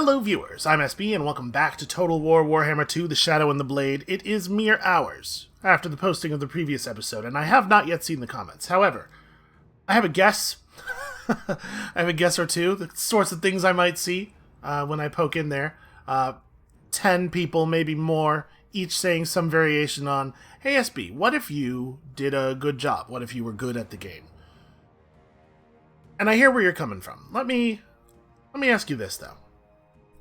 Hello viewers, I'm SB and welcome back to Total War Warhammer 2, The Shadow and the Blade. It is mere hours after the posting of the previous episode, and I have not yet seen the comments. However, I have a guess. I have a guess or two, the sorts of things I might see when I poke in there. 10 people, maybe more, each saying some variation on, hey SB, what if you did a good job? What if you were good at the game? And I hear where you're coming from. Let me ask you this, though.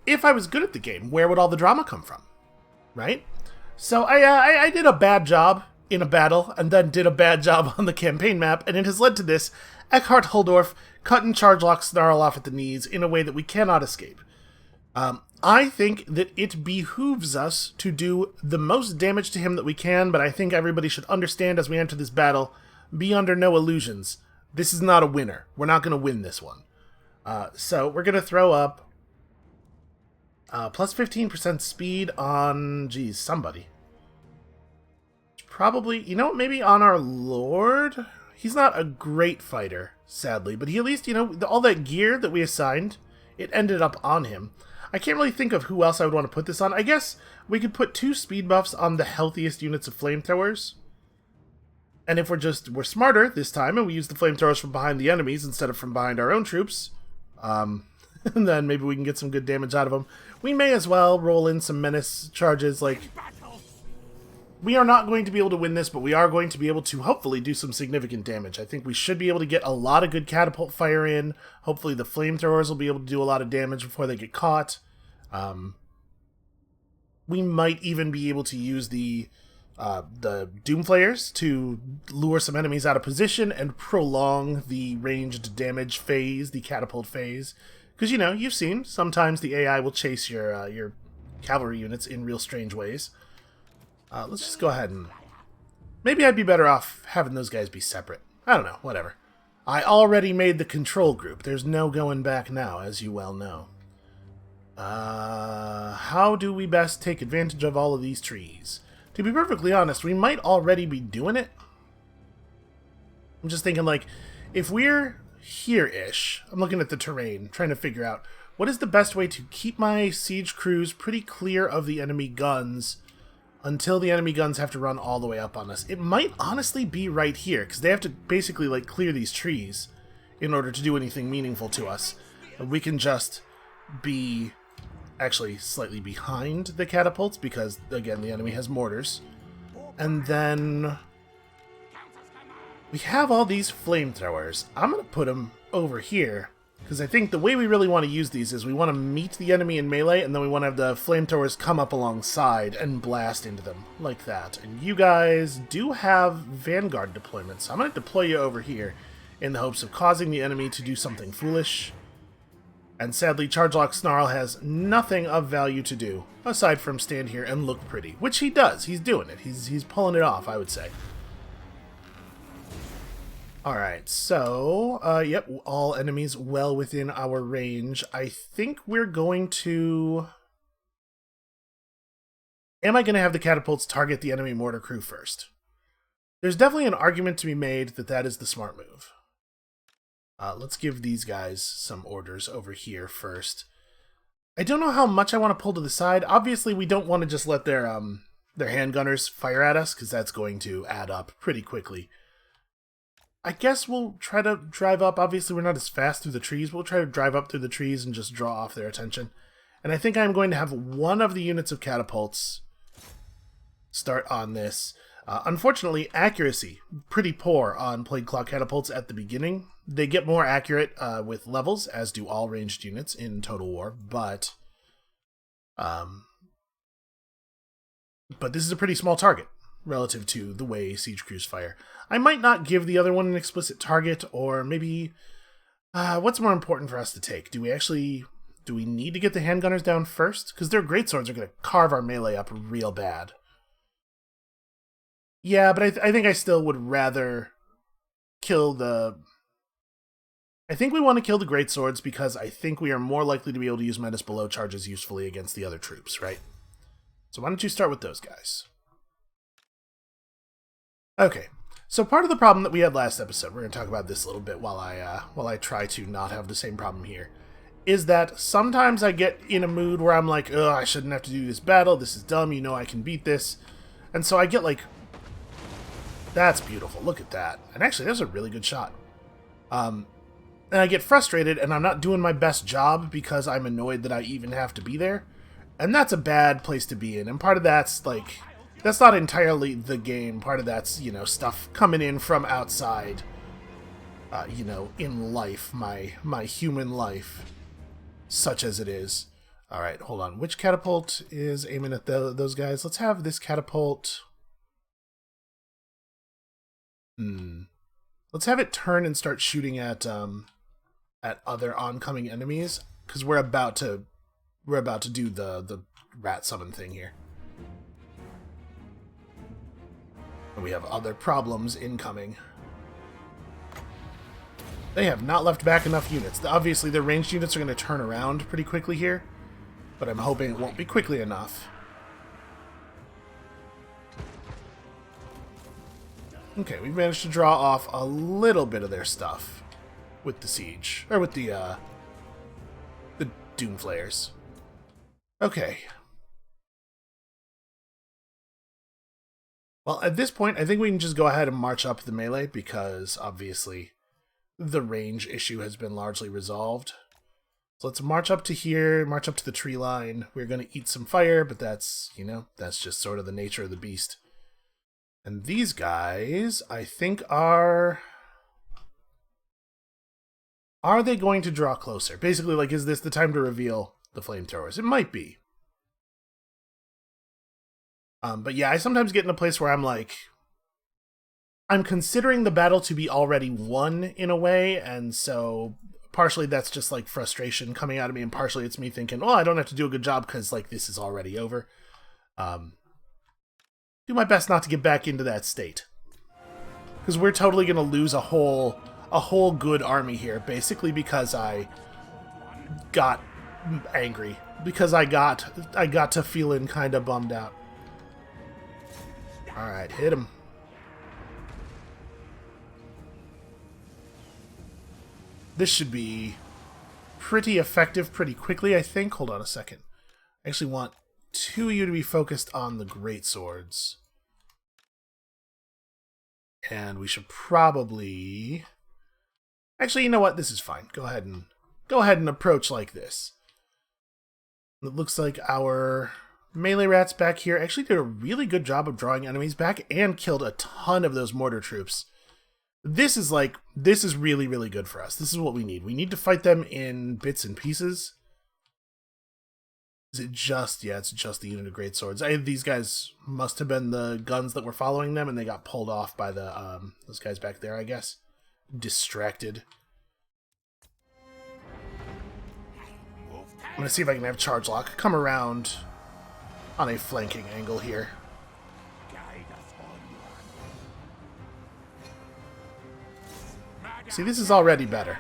If I was good at the game, where would all the drama come from? Right? So I did a bad job in a battle, and then did a bad job on the campaign map, and it has led to this Eckhart Huldorf cutting Chargelock Snarl off at the knees in a way that we cannot escape. I think that it behooves us to do the most damage to him that we can, but I think everybody should understand as we enter this battle, be under no illusions. This is not a winner. We're not going to win this one. So we're going to throw up plus 15% speed on, somebody. Probably, you know, maybe on our Lord? He's not a great fighter, sadly, but he at least, all that gear that we assigned, it ended up on him. I can't really think of who else I would want to put this on. I guess we could put 2 speed buffs on the healthiest units of flamethrowers. And if we're smarter this time, and we use the flamethrowers from behind the enemies instead of from behind our own troops, and then maybe we can get some good damage out of them. We may as well roll in some menace charges. Like, we are not going to be able to win this, but we are going to be able to hopefully do some significant damage. I think we should be able to get a lot of good catapult fire in. Hopefully the flamethrowers will be able to do a lot of damage before they get caught. We might even be able to use the Doomflayers to lure some enemies out of position and prolong the ranged damage phase, the catapult phase. Because, you've seen, sometimes the AI will chase your cavalry units in real strange ways. Let's just go ahead and... Maybe I'd be better off having those guys be separate. I don't know, whatever. I already made the control group. There's no going back now, as you well know. How do we best take advantage of all of these trees? To be perfectly honest, we might already be doing it. I'm just thinking, like, if we're here-ish, I'm looking at the terrain, trying to figure out what is the best way to keep my siege crews pretty clear of the enemy guns until the enemy guns have to run all the way up on us. It might honestly be right here, because they have to basically, like, clear these trees in order to do anything meaningful to us. And we can just be actually slightly behind the catapults, because, again, the enemy has mortars. And then we have all these flamethrowers. I'm going to put them over here, because I think the way we really want to use these is we want to meet the enemy in melee, and then we want to have the flamethrowers come up alongside and blast into them, like that. And you guys do have Vanguard deployments, so I'm going to deploy you over here in the hopes of causing the enemy to do something foolish. And sadly, Chargelock Snarl has nothing of value to do, aside from stand here and look pretty. Which he does. He's doing it. He's pulling it off, I would say. Alright, so, yep, all enemies well within our range. I think we're going to... Am I going to have the catapults target the enemy mortar crew first? There's definitely an argument to be made that that is the smart move. Let's give these guys some orders over here first. I don't know how much I want to pull to the side. Obviously, we don't want to just let their handgunners fire at us, because that's going to add up pretty quickly. I guess we'll try to drive up. Obviously, we're not as fast through the trees. We'll try to drive up through the trees and just draw off their attention. And I think I'm going to have one of the units of catapults start on this. Unfortunately, accuracy, pretty poor on Plague Claw catapults at the beginning. They get more accurate with levels, as do all ranged units in Total War, but this is a pretty small target relative to the way siege crews fire. I might not give the other one an explicit target, or maybe what's more important for us to take? Do we need to get the handgunners down first? Because their greatswords are going to carve our melee up real bad. Yeah, but I think I still would rather kill the... I think we want to kill the greatswords because I think we are more likely to be able to use Menace Below charges usefully against the other troops, right? So why don't you start with those guys? Okay, so part of the problem that we had last episode, we're going to talk about this a little bit while I try to not have the same problem here, is that sometimes I get in a mood where I'm like, ugh, I shouldn't have to do this battle, this is dumb, you know I can beat this. And so I get like, that's beautiful, look at that. And actually, that's a really good shot. And I get frustrated and I'm not doing my best job because I'm annoyed that I even have to be there. And that's a bad place to be in. And part of that's like, that's not entirely the game. Part of that's, you know, stuff coming in from outside, you know, in life, my human life, such as it is. All right, hold on. Which catapult is aiming at those guys? Let's have this catapult. Let's have it turn and start shooting at other oncoming enemies, because we're about to do the rat summon thing here. And we have other problems incoming. They have not left back enough units. Obviously, their ranged units are going to turn around pretty quickly here, but I'm hoping it won't be quickly enough. Okay, we've managed to draw off a little bit of their stuff with the siege, or with the doom flares. Okay. Well, at this point, I think we can just go ahead and march up the melee, because obviously the range issue has been largely resolved. So let's march up to here, march up to the tree line. We're going to eat some fire, but that's, you know, that's just sort of the nature of the beast. And these guys, I think, are they going to draw closer? Basically, like, is this the time to reveal the flamethrowers? It might be. But yeah, I sometimes get in a place where I'm like, I'm considering the battle to be already won in a way, and so partially that's just like frustration coming out of me, and partially it's me thinking, oh, I don't have to do a good job because like this is already over. Do my best not to get back into that state, because we're totally going to lose a whole good army here, basically because I got angry, because I got to feeling kind of bummed out. All right, hit him. This should be pretty effective pretty quickly, I think. Hold on a second. I actually want two of you to be focused on the great swords. And we should probably... Actually, you know what? This is fine. Go ahead and approach like this. It looks like our melee rats back here actually did a really good job of drawing enemies back and killed a ton of those mortar troops. This is really, really good for us. This is what we need. We need to fight them in bits and pieces. Is it just... Yeah, it's just the unit of great swords. These guys must have been the guns that were following them, and they got pulled off by the those guys back there, I guess. Distracted. I'm gonna see if I can have charge lock come around on a flanking angle here. See, this is already better.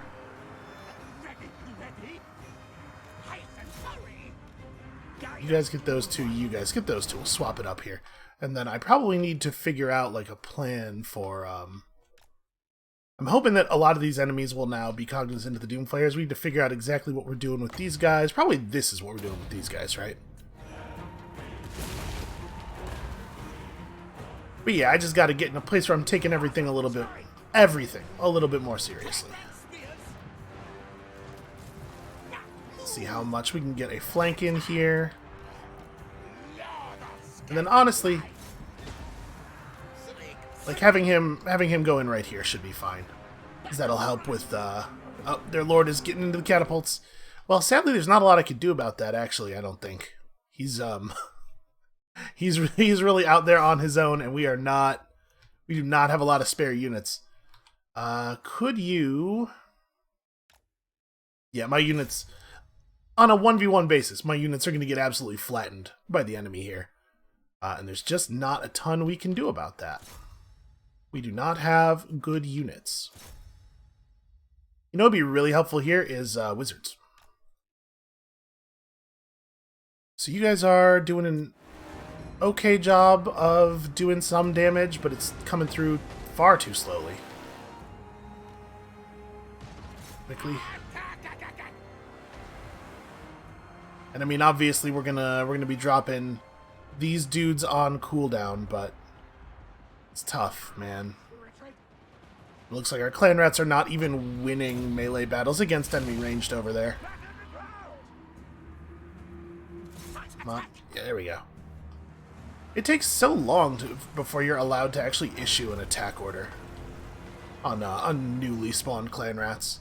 You guys get those two, you guys get those two. We'll swap it up here. And then I probably need to figure out, like, a plan for, I'm hoping that a lot of these enemies will now be cognizant of the Doom Flayers. We need to figure out exactly what we're doing with these guys. Probably this is what we're doing with these guys, right? But yeah, I just got to get in a place where I'm taking everything a little bit more seriously. Let's see how much we can get a flank in here. And then honestly, like having him go in right here should be fine. Because that'll help with oh, their lord is getting into the catapults. Well, sadly there's not a lot I could do about that, actually, I don't think. He's he's really out there on his own, and we do not have a lot of spare units. Could you... Yeah, my units... On a 1v1 basis, my units are going to get absolutely flattened by the enemy here. And there's just not a ton we can do about that. We do not have good units. You know what would be really helpful here is wizards. So you guys are doing an okay job of doing some damage, but it's coming through far too slowly. Quickly. And I mean, obviously we're gonna be dropping these dudes on cooldown, but it's tough, man. It looks like our clan rats are not even winning melee battles against enemy ranged over there. Come on. Yeah, there we go. It takes so long before you're allowed to actually issue an attack order on newly spawned clan rats.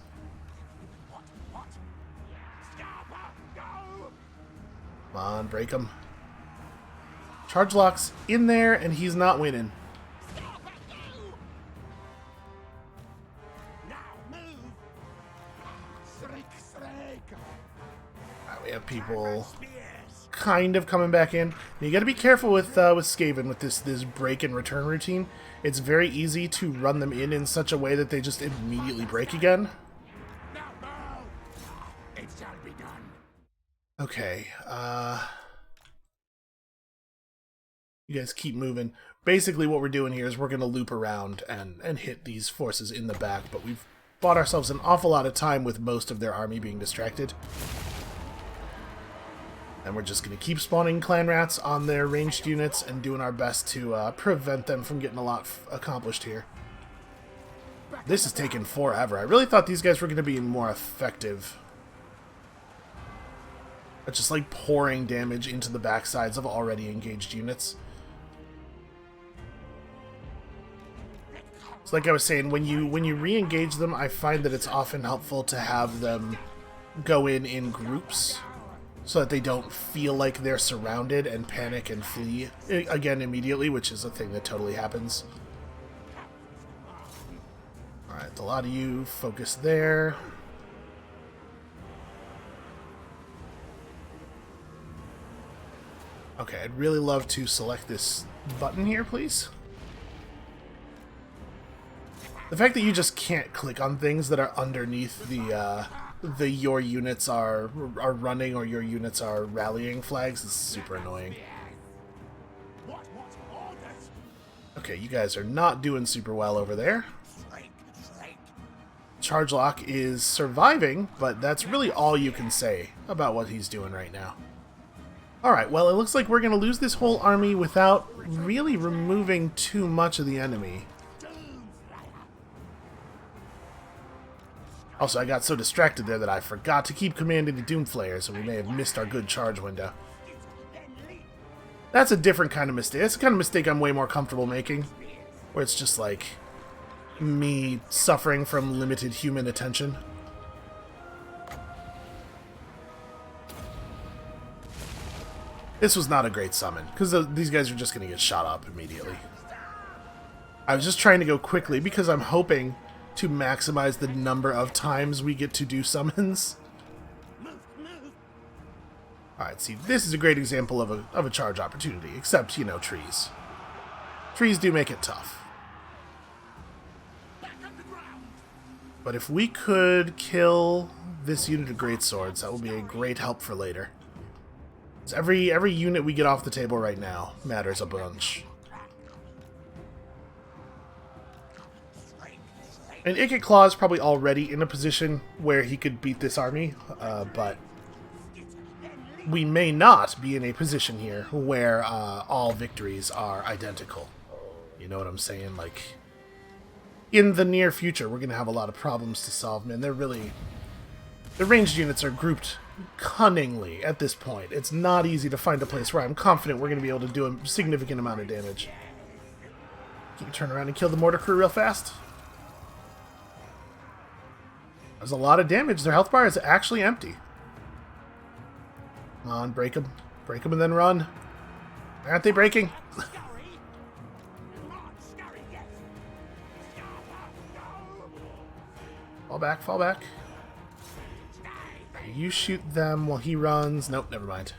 Come on, break him. Charge lock's in there, and he's not winning. We have people kind of coming back in. You got to be careful with Skaven with this break and return routine. It's very easy to run them in such a way that they just immediately break again. Okay, you guys keep moving. Basically what we're doing here is we're going to loop around and hit these forces in the back, but we've bought ourselves an awful lot of time with most of their army being distracted. And we're just going to keep spawning clan rats on their ranged units and doing our best to prevent them from getting a lot accomplished here. This is taking forever. I really thought these guys were going to be more effective. It's just like pouring damage into the backsides of already engaged units. So like I was saying, when you re-engage them, I find that it's often helpful to have them go in groups so that they don't feel like they're surrounded and panic and flee again immediately, which is a thing that totally happens. Alright, a lot of you focus there. Okay, I'd really love to select this button here, please. The fact that you just can't click on things that are underneath the your units are running or your units are rallying flags is super annoying. Okay, you guys are not doing super well over there. Charge Lock is surviving, but that's really all you can say about what he's doing right now. Alright, well, it looks like we're going to lose this whole army without really removing too much of the enemy. Also, I got so distracted there that I forgot to keep commanding the Doomflayers, and we may have missed our good charge window. That's a different kind of mistake. That's the kind of mistake I'm way more comfortable making, where it's just like me suffering from limited human attention. This was not a great summon, because these guys are just going to get shot up immediately. I was just trying to go quickly, because I'm hoping to maximize the number of times we get to do summons. Alright, see, this is a great example of a charge opportunity, except, you know, trees. Trees do make it tough. But if we could kill this unit of greatswords, that will be a great help for later. Every unit we get off the table right now matters a bunch. And Ikit Claw is probably already in a position where he could beat this army, but we may not be in a position here where all victories are identical. You know what I'm saying? Like, in the near future, we're going to have a lot of problems to solve, man. The ranged units are grouped cunningly at this point. It's not easy to find a place where I'm confident we're going to be able to do a significant amount of damage. Can you turn around and kill the mortar crew real fast? There's a lot of damage. Their health bar is actually empty. Come on, break them. Break them and then run. Aren't they breaking? Fall back, fall back. You shoot them while he runs. Nope, never mind.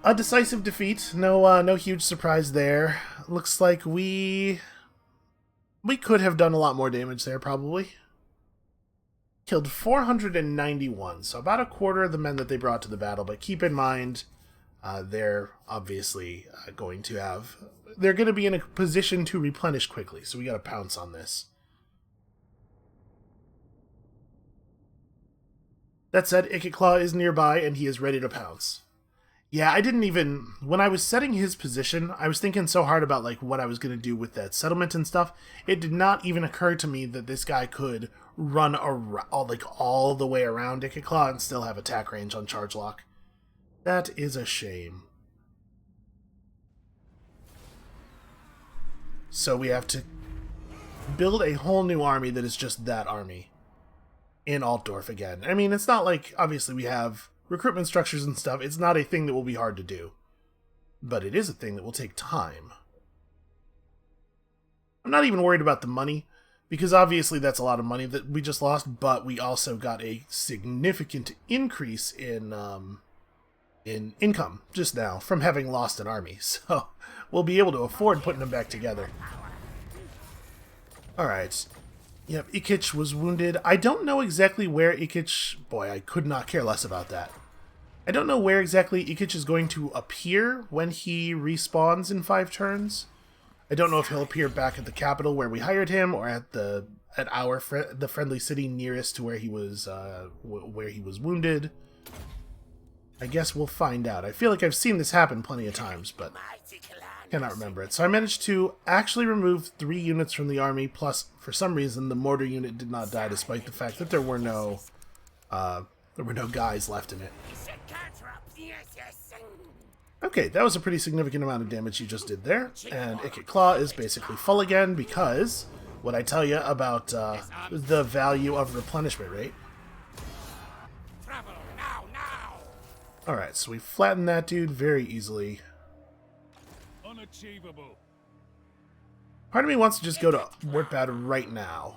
A decisive defeat. No huge surprise there. Looks like we could have done a lot more damage there, probably. Killed 491, so about a quarter of the men that they brought to the battle, but keep in mind, they're obviously going to be in a position to replenish quickly, so we gotta pounce on this. That said, Claw is nearby and he is ready to pounce. Yeah, I didn't even... When I was setting his position, I was thinking so hard about like what I was going to do with that settlement and stuff. It did not even occur to me that this guy could run all the way around Claw and still have attack range on charge lock. That is a shame. So we have to build a whole new army that is just that army in Altdorf again. I mean, it's not like, obviously we have recruitment structures and stuff. It's not a thing that will be hard to do. But it is a thing that will take time. I'm not even worried about the money, because obviously that's a lot of money that we just lost, but we also got a significant increase in income just now from having lost an army. So we'll be able to afford putting them back together. Alright. Yep, Ikich was wounded. I don't know exactly where Ikich... Boy, I could not care less about that. I don't know where exactly Ikich is going to appear when he respawns in 5 turns. I don't know if he'll appear back at the capital where we hired him, or at the friendly city nearest to where he was wounded. I guess we'll find out. I feel like I've seen this happen plenty of times, but cannot remember it. So I managed to actually remove 3 units from the army, plus, for some reason, the mortar unit did not die, despite the fact that there were no guys left in it. Okay, that was a pretty significant amount of damage you just did there, and Ikit Claw is basically full again, because what I tell you about the value of replenishment rate. Alright, so we flattened that dude very easily. Unachievable. Part of me wants to just go to Wartbad right now.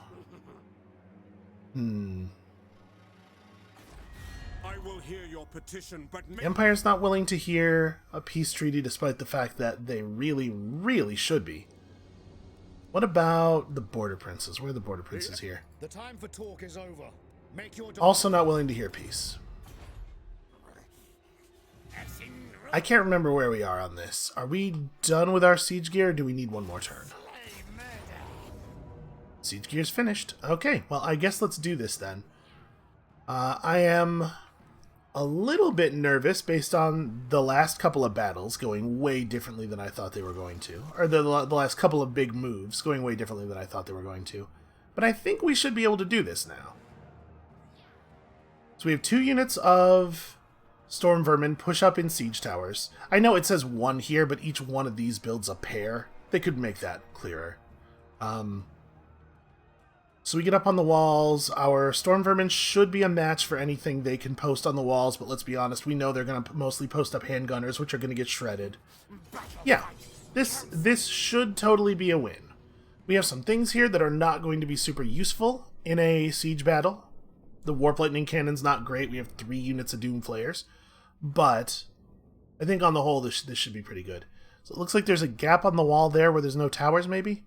I will hear your petition, but Empire's not willing to hear a peace treaty, despite the fact that they really, really should be. What about the border princes? Where are the border princes here? The time for talk is over. Make your Also not willing to hear peace. I can't remember where we are on this. Are we done with our siege gear, or do we need one more turn? Siege gear's finished. Okay, well, I guess let's do this then. I am a little bit nervous based on the last couple of battles going way differently than I thought they were going to. Or the last couple of big moves going way differently than I thought they were going to. But I think we should be able to do this now. So we have 2 units of Storm Vermin push up in siege towers. I know it says 1 here, but each one of these builds a pair. They could make that clearer. So we get up on the walls. Our Storm Vermin should be a match for anything they can post on the walls, but let's be honest, we know they're going to mostly post up handgunners, which are going to get shredded. Yeah, this should totally be a win. We have some things here that are not going to be super useful in a siege battle. The Warp Lightning Cannon's not great. We have 3 units of Doom Flayers. But I think on the whole, this should be pretty good. So it looks like there's a gap on the wall there where there's no towers, maybe?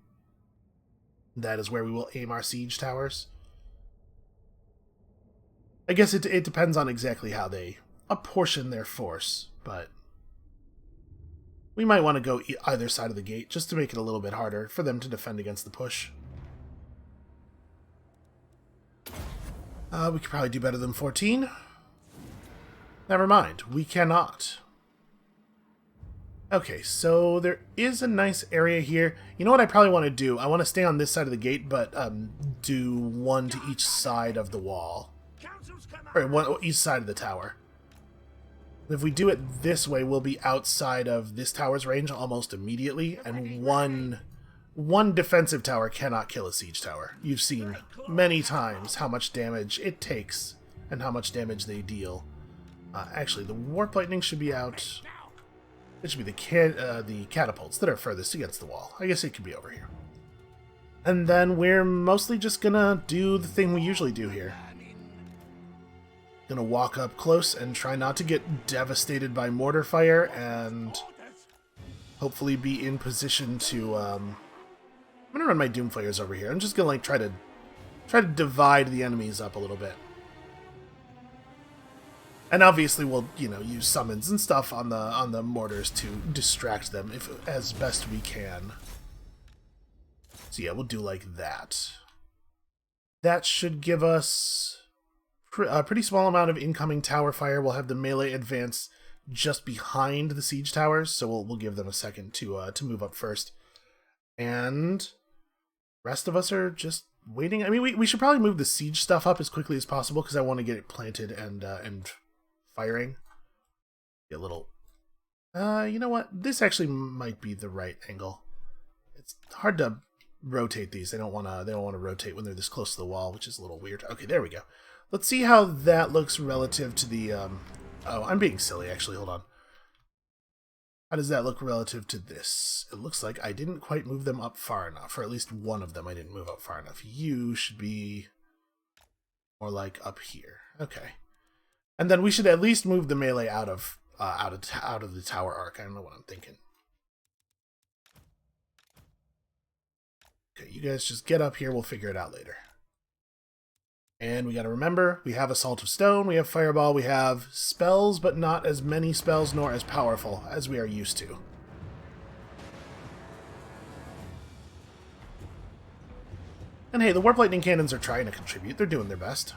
That is where we will aim our siege towers. I guess it depends on exactly how they apportion their force, but we might want to go either side of the gate just to make it a little bit harder for them to defend against the push. We could probably do better than 14. Never mind, we cannot. Okay, so there is a nice area here. You know what I probably want to do? I want to stay on this side of the gate, but do 1 to each side of the wall. Or 1 each side of the tower. If we do it this way, we'll be outside of this tower's range almost immediately, and one defensive tower cannot kill a siege tower. You've seen many times how much damage it takes and how much damage they deal. Actually, the Warp Lightning should be out. It should be the catapults that are furthest against the wall. I guess it could be over here. And then we're mostly just gonna do the thing we usually do here. Gonna walk up close and try not to get devastated by mortar fire, and hopefully be in position to... I'm gonna run my Doom Flayers over here. I'm just gonna like try to divide the enemies up a little bit. And obviously we'll, use summons and stuff on the mortars to distract them as best we can. So yeah, we'll do like that. That should give us a pretty small amount of incoming tower fire. We'll have the melee advance just behind the siege towers, so we'll give them a second to move up first. And rest of us are just waiting. I mean, we should probably move the siege stuff up as quickly as possible because I want to get it planted and firing. Get a little. You know what? This actually might be the right angle. It's hard to rotate these. They don't want to rotate when they're this close to the wall, which is a little weird. Okay, there we go. Let's see how that looks relative to the. Oh, I'm being silly. Actually, hold on. How does that look relative to this? It looks like I didn't quite move them up far enough, or at least one of them I didn't move up far enough. You should be more like up here. Okay, and then we should at least move the melee out of the tower arc. I don't know what I'm thinking. Okay, you guys just get up here. We'll figure it out later. And we got to remember, we have Assault of Stone, we have Fireball, we have spells, but not as many spells nor as powerful as we are used to. And hey, the Warp Lightning Cannons are trying to contribute. They're doing their best.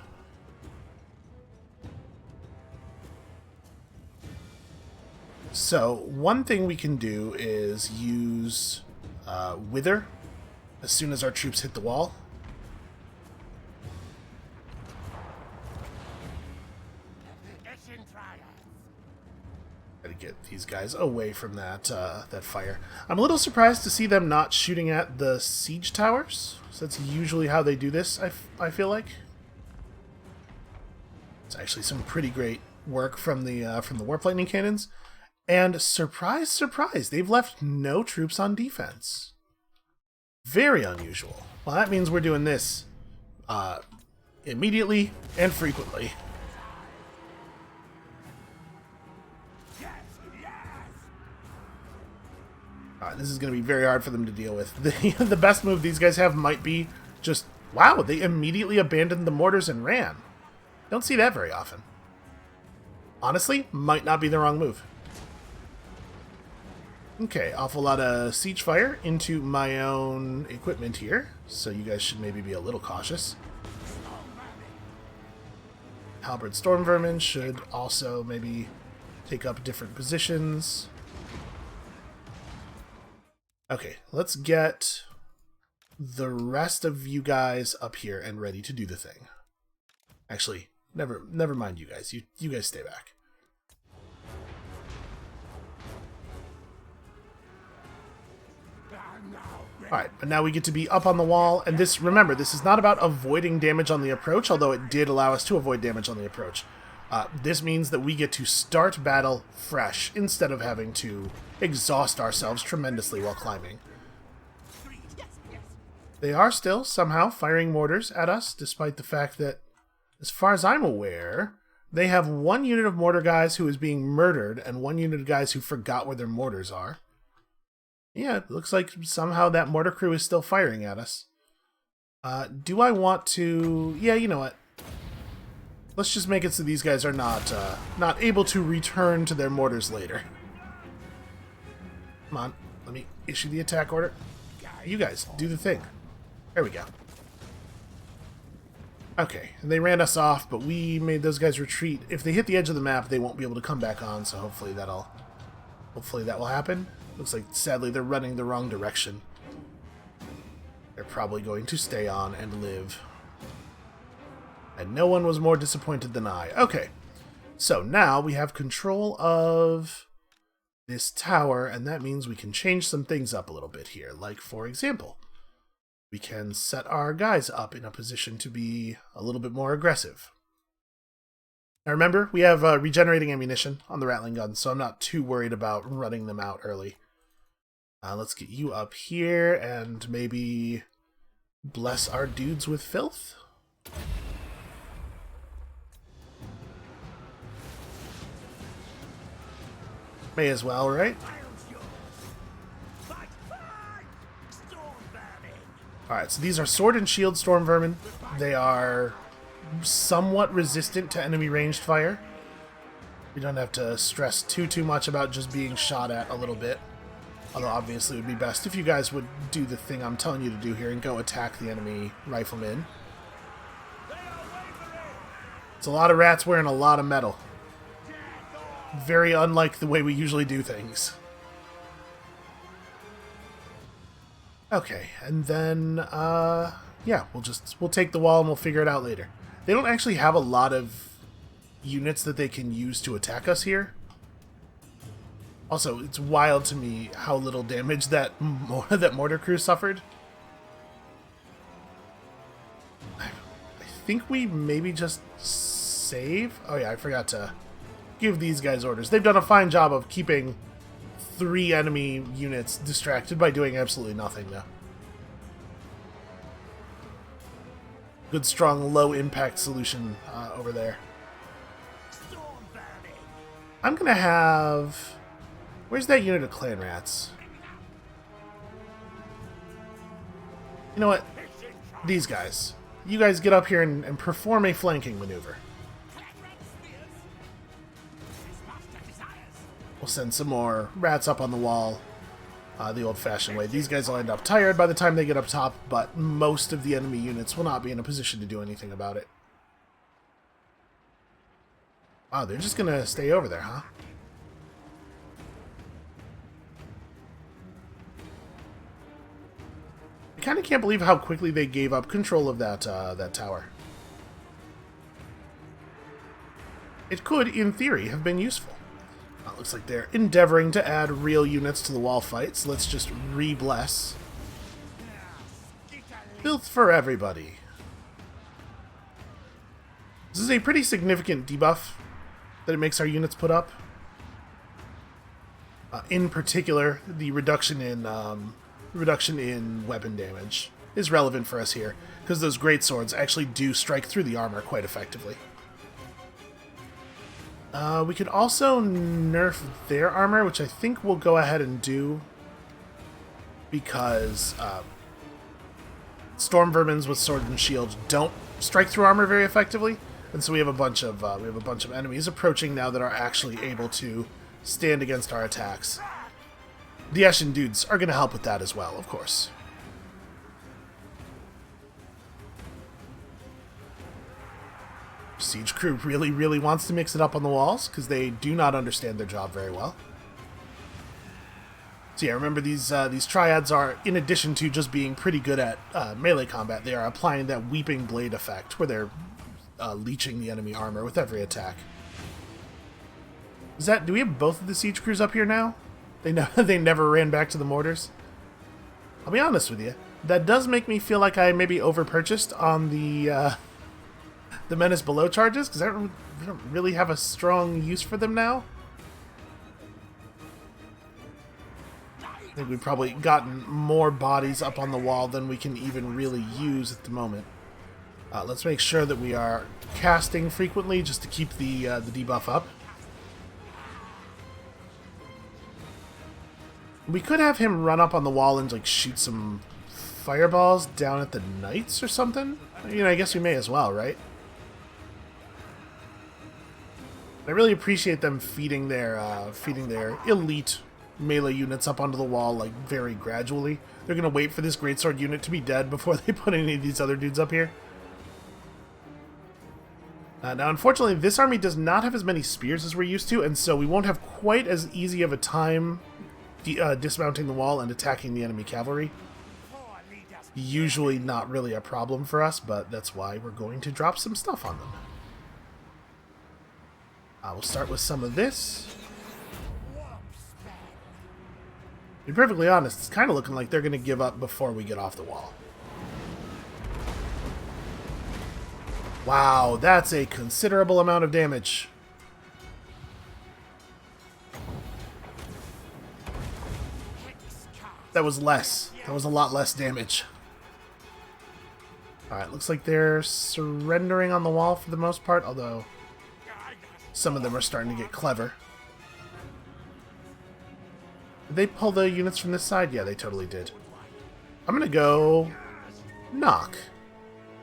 So, one thing we can do is use Wither as soon as our troops hit the wall. Gotta get these guys away from that fire. I'm a little surprised to see them not shooting at the siege towers. So that's usually how they do this, I feel like. It's actually some pretty great work from the Warp Lightning Cannons. And surprise, surprise, they've left no troops on defense. Very unusual. Well, that means we're doing this immediately and frequently. This is going to be very hard for them to deal with. The best move these guys have might be just, wow, they immediately abandoned the mortars and ran. Don't see that very often. Honestly, might not be the wrong move. Okay, awful lot of siege fire into my own equipment here, so you guys should maybe be a little cautious. Halberd Storm Vermin should also maybe take up different positions. Okay, let's get the rest of you guys up here and ready to do the thing. Actually, never mind you guys. You guys stay back. Alright, but now we get to be up on the wall, and this, remember, this is not about avoiding damage on the approach, although it did allow us to avoid damage on the approach. This means that we get to start battle fresh, instead of having to exhaust ourselves tremendously while climbing. They are still somehow firing mortars at us, despite the fact that, as far as I'm aware, they have one unit of mortar guys who is being murdered, and one unit of guys who forgot where their mortars are. Yeah, it looks like somehow that mortar crew is still firing at us. Do I want to... Yeah, you know what? Let's just make it so these guys are not able to return to their mortars later. Come on, let me issue the attack order. You guys, do the thing. There we go. Okay, and they ran us off, but we made those guys retreat. If they hit the edge of the map, they won't be able to come back on, so hopefully that will happen. Looks like, sadly, they're running the wrong direction. They're probably going to stay on and live. And no one was more disappointed than I. Okay, so now we have control of this tower, and that means we can change some things up a little bit here. Like, for example, we can set our guys up in a position to be a little bit more aggressive. Now remember, we have regenerating ammunition on the Rattling gun, so I'm not too worried about running them out early. Let's get you up here and maybe bless our dudes with filth. May as well, right? Alright, so these are Sword and Shield Storm Vermin. They are somewhat resistant to enemy ranged fire. We don't have to stress too much about just being shot at a little bit. Although obviously it would be best if you guys would do the thing I'm telling you to do here and go attack the enemy riflemen. It's a lot of rats wearing a lot of metal. Very unlike the way we usually do things. Okay, and then, yeah, we'll take the wall and we'll figure it out later. They don't actually have a lot of units that they can use to attack us here. Also, it's wild to me how little damage that mortar crew suffered. I think we maybe just save. Oh yeah, I forgot to give these guys orders. They've done a fine job of keeping 3 enemy units distracted by doing absolutely nothing, though. Good, strong, low-impact solution over there. I'm gonna have... Where's that unit of clan rats? You know what? These guys. You guys get up here and perform a flanking maneuver. We'll send some more rats up on the wall the old-fashioned way. These guys will end up tired by the time they get up top, but most of the enemy units will not be in a position to do anything about it. Wow, they're just gonna stay over there, huh? I kind of can't believe how quickly they gave up control of that that tower. It could, in theory, have been useful. Looks like they're endeavoring to add real units to the wall fight, so let's just re-bless. Built for everybody. This is a pretty significant debuff that it makes our units put up. In particular, the reduction in weapon damage is relevant for us here, because those great swords actually do strike through the armor quite effectively. We could also nerf their armor, which I think we'll go ahead and do, because storm vermins with sword and shield don't strike through armor very effectively, and so we have a bunch of enemies approaching now that are actually able to stand against our attacks. The Ashen dudes are going to help with that as well, of course. Siege crew really wants to mix it up on the walls, because they do not understand their job very well. So yeah, remember these triads are, in addition to just being pretty good at melee combat, they are applying that Weeping Blade effect, where they're leeching the enemy armor with every attack. Do we have both of the siege crews up here now? They never ran back to the mortars? I'll be honest with you, that does make me feel like I maybe overpurchased on the Menace Below charges, because we don't really have a strong use for them now. I think we've probably gotten more bodies up on the wall than we can even really use at the moment. Let's make sure that we are casting frequently just to keep the debuff up. We could have him run up on the wall and like shoot some fireballs down at the knights or something. You know, I guess we may as well, right? I really appreciate them feeding their elite melee units up onto the wall like very gradually. They're gonna wait for this greatsword unit to be dead before they put any of these other dudes up here. Now, unfortunately, this army does not have as many spears as we're used to, and so we won't have quite as easy of a time dismounting the wall and attacking the enemy cavalry. Usually not really a problem for us, but that's why we're going to drop some stuff on them. We'll start with some of this. To be perfectly honest, it's kind of looking like they're going to give up before we get off the wall. Wow, that's a considerable amount of damage. That was less. That was a lot less damage. Alright, looks like they're surrendering on the wall for the most part, although some of them are starting to get clever. Did they pull the units from this side? Yeah, they totally did. I'm gonna go knock.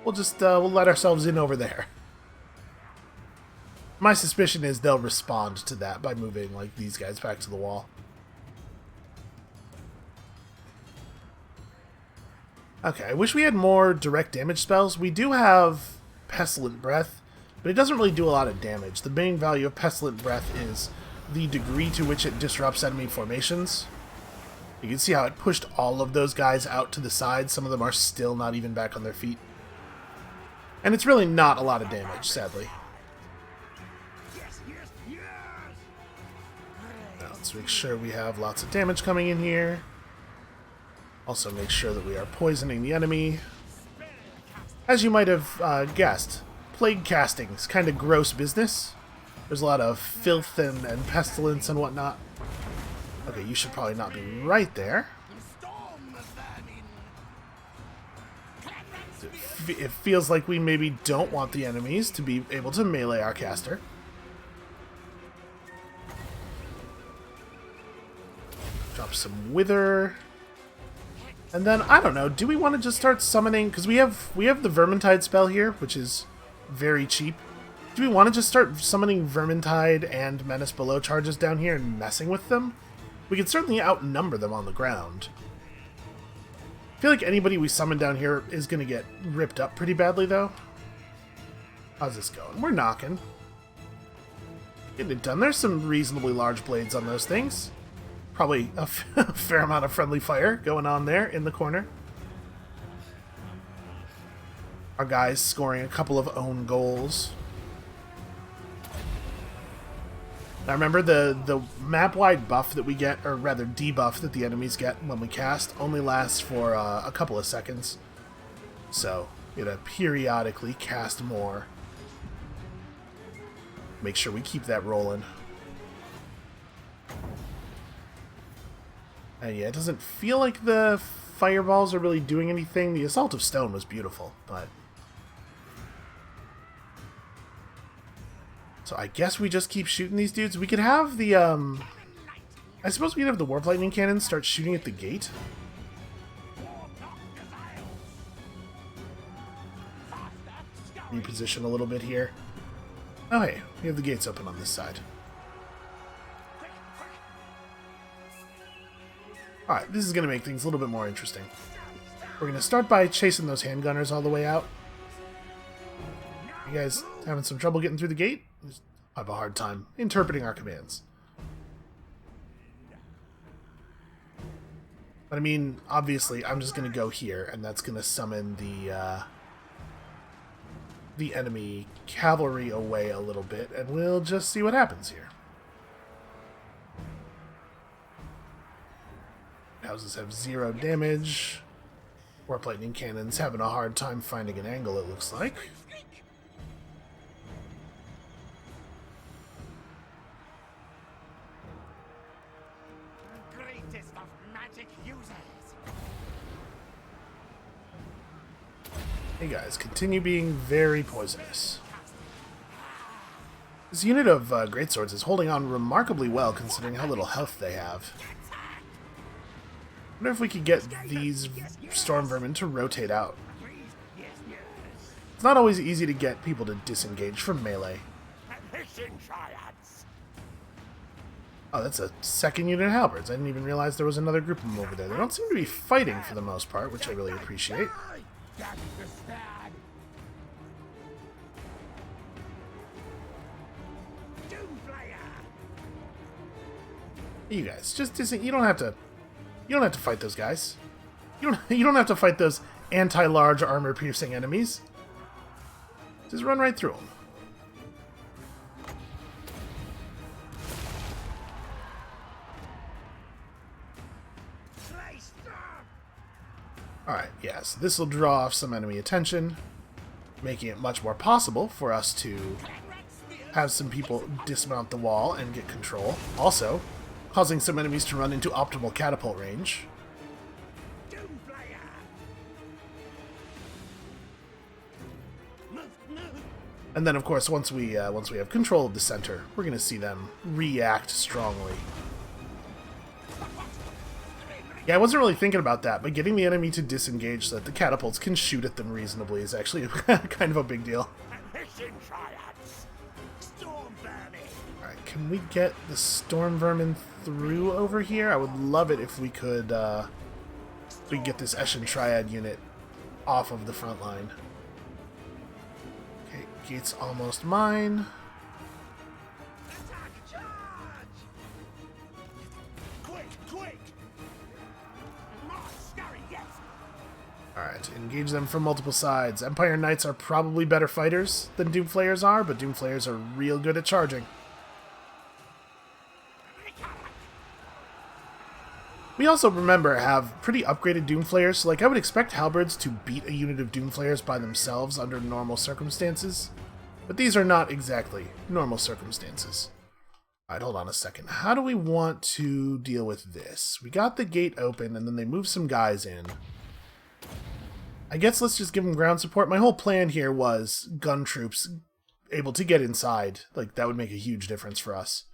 We'll just we'll let ourselves in over there. My suspicion is they'll respond to that by moving like these guys back to the wall. Okay, I wish we had more direct damage spells. We do have Pestilent Breath, but it doesn't really do a lot of damage. The main value of Pestilent Breath is the degree to which it disrupts enemy formations. You can see how it pushed all of those guys out to the side. Some of them are still not even back on their feet. And it's really not a lot of damage, sadly. Now let's make sure we have lots of damage coming in here. Also make sure that we are poisoning the enemy. As you might have guessed, plague casting is kind of gross business. There's a lot of filth and pestilence and whatnot. Okay, you should probably not be right there. It feels like we maybe don't want the enemies to be able to melee our caster. Drop some Wither. And then, I don't know, do we want to just start summoning? Because we have the Vermintide spell here, which is very cheap. Do we want to just start summoning Vermintide and Menace Below charges down here and messing with them? We could certainly outnumber them on the ground. I feel like anybody we summon down here is going to get ripped up pretty badly, though. How's this going? We're knocking. Getting it done. There's some reasonably large blades on those things. Probably a fair amount of friendly fire going on there in the corner. Our guys scoring a couple of own goals. Now remember, the map-wide buff that we get, or rather debuff that the enemies get when we cast, only lasts for a couple of seconds. So, you gotta periodically cast more. Make sure we keep that rolling. And yeah, it doesn't feel like the fireballs are really doing anything. The Assault of Stone was beautiful, but... So I guess we just keep shooting these dudes. We could have the, I suppose we could have the Warp Lightning Cannon start shooting at the gate. Reposition a little bit here. Oh hey, we have the gates open on this side. Alright, this is going to make things a little bit more interesting. We're going to start by chasing those handgunners all the way out. You guys having some trouble getting through the gate? Just have a hard time interpreting our commands. But I mean, obviously, I'm just going to go here, and that's going to summon the enemy cavalry away a little bit, and we'll just see what happens here. Houses have 0 damage. Warp Lightning Cannon's having a hard time finding an angle, it looks like. Greatest of magic users. Hey guys, continue being very poisonous. This unit of greatswords is holding on remarkably well considering how little health they have. I wonder if we could get these storm vermin to rotate out. It's not always easy to get people to disengage from melee. Oh, that's a second unit of halberds. I didn't even realize there was another group of them over there. They don't seem to be fighting for the most part, which I really appreciate. You guys, just you don't have to fight those guys. You don't have to fight those anti-large armor-piercing enemies. Just run right through them. Alright, yes, this will draw off some enemy attention, making it much more possible for us to have some people dismount the wall and get control. Also, causing some enemies to run into optimal catapult range. And then, of course, once we have control of the center, we're going to see them react strongly. Yeah, I wasn't really thinking about that, but getting the enemy to disengage so that the catapults can shoot at them reasonably is actually kind of a big deal. Alright, can we get the storm vermin through over here? I would love it if we could get this Eshin Triad unit off of the front line. Okay, Gate's almost mine. Alright, engage them from multiple sides. Empire Knights are probably better fighters than Doomflayers are, but Doomflayers are real good at charging. We also, remember, have pretty upgraded Doomflayers, so like I would expect Halberds to beat a unit of Doomflayers by themselves under normal circumstances, but these are not exactly normal circumstances. Alright, hold on a second. How do we want to deal with this? We got the gate open, and then they moved some guys in. I guess let's just give them ground support. My whole plan here was gun troops able to get inside. Like, that would make a huge difference for us.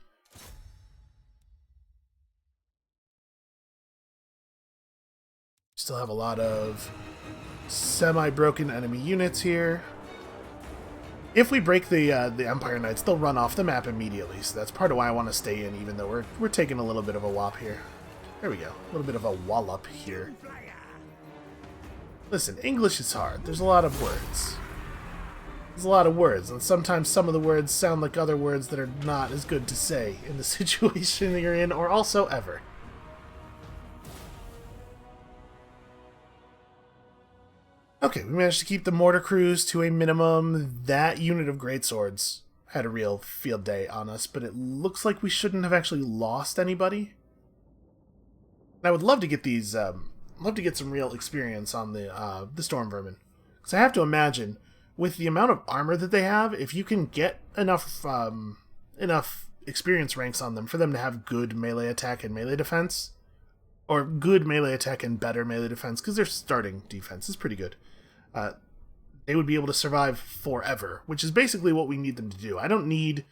Still have a lot of semi-broken enemy units here. If we break the Empire Knights, they'll run off the map immediately. So that's part of why I want to stay in, even though we're taking a little bit of a whop here. There we go. A little bit of a wallop here. Listen, English is hard. There's a lot of words. There's a lot of words, and sometimes some of the words sound like other words that are not as good to say in the situation that you're in, or also ever. Okay, we managed to keep the mortar crews to a minimum. That unit of greatswords had a real field day on us, but it looks like we shouldn't have actually lost anybody. I would love to get these... love to get some real experience on the storm vermin, because I have to imagine with the amount of armor that they have, if you can get enough experience ranks on them for them to have good melee attack and melee defense, or good melee attack and better melee defense, because their starting defense is pretty good, they would be able to survive forever, which is basically what we need them to do. I don't need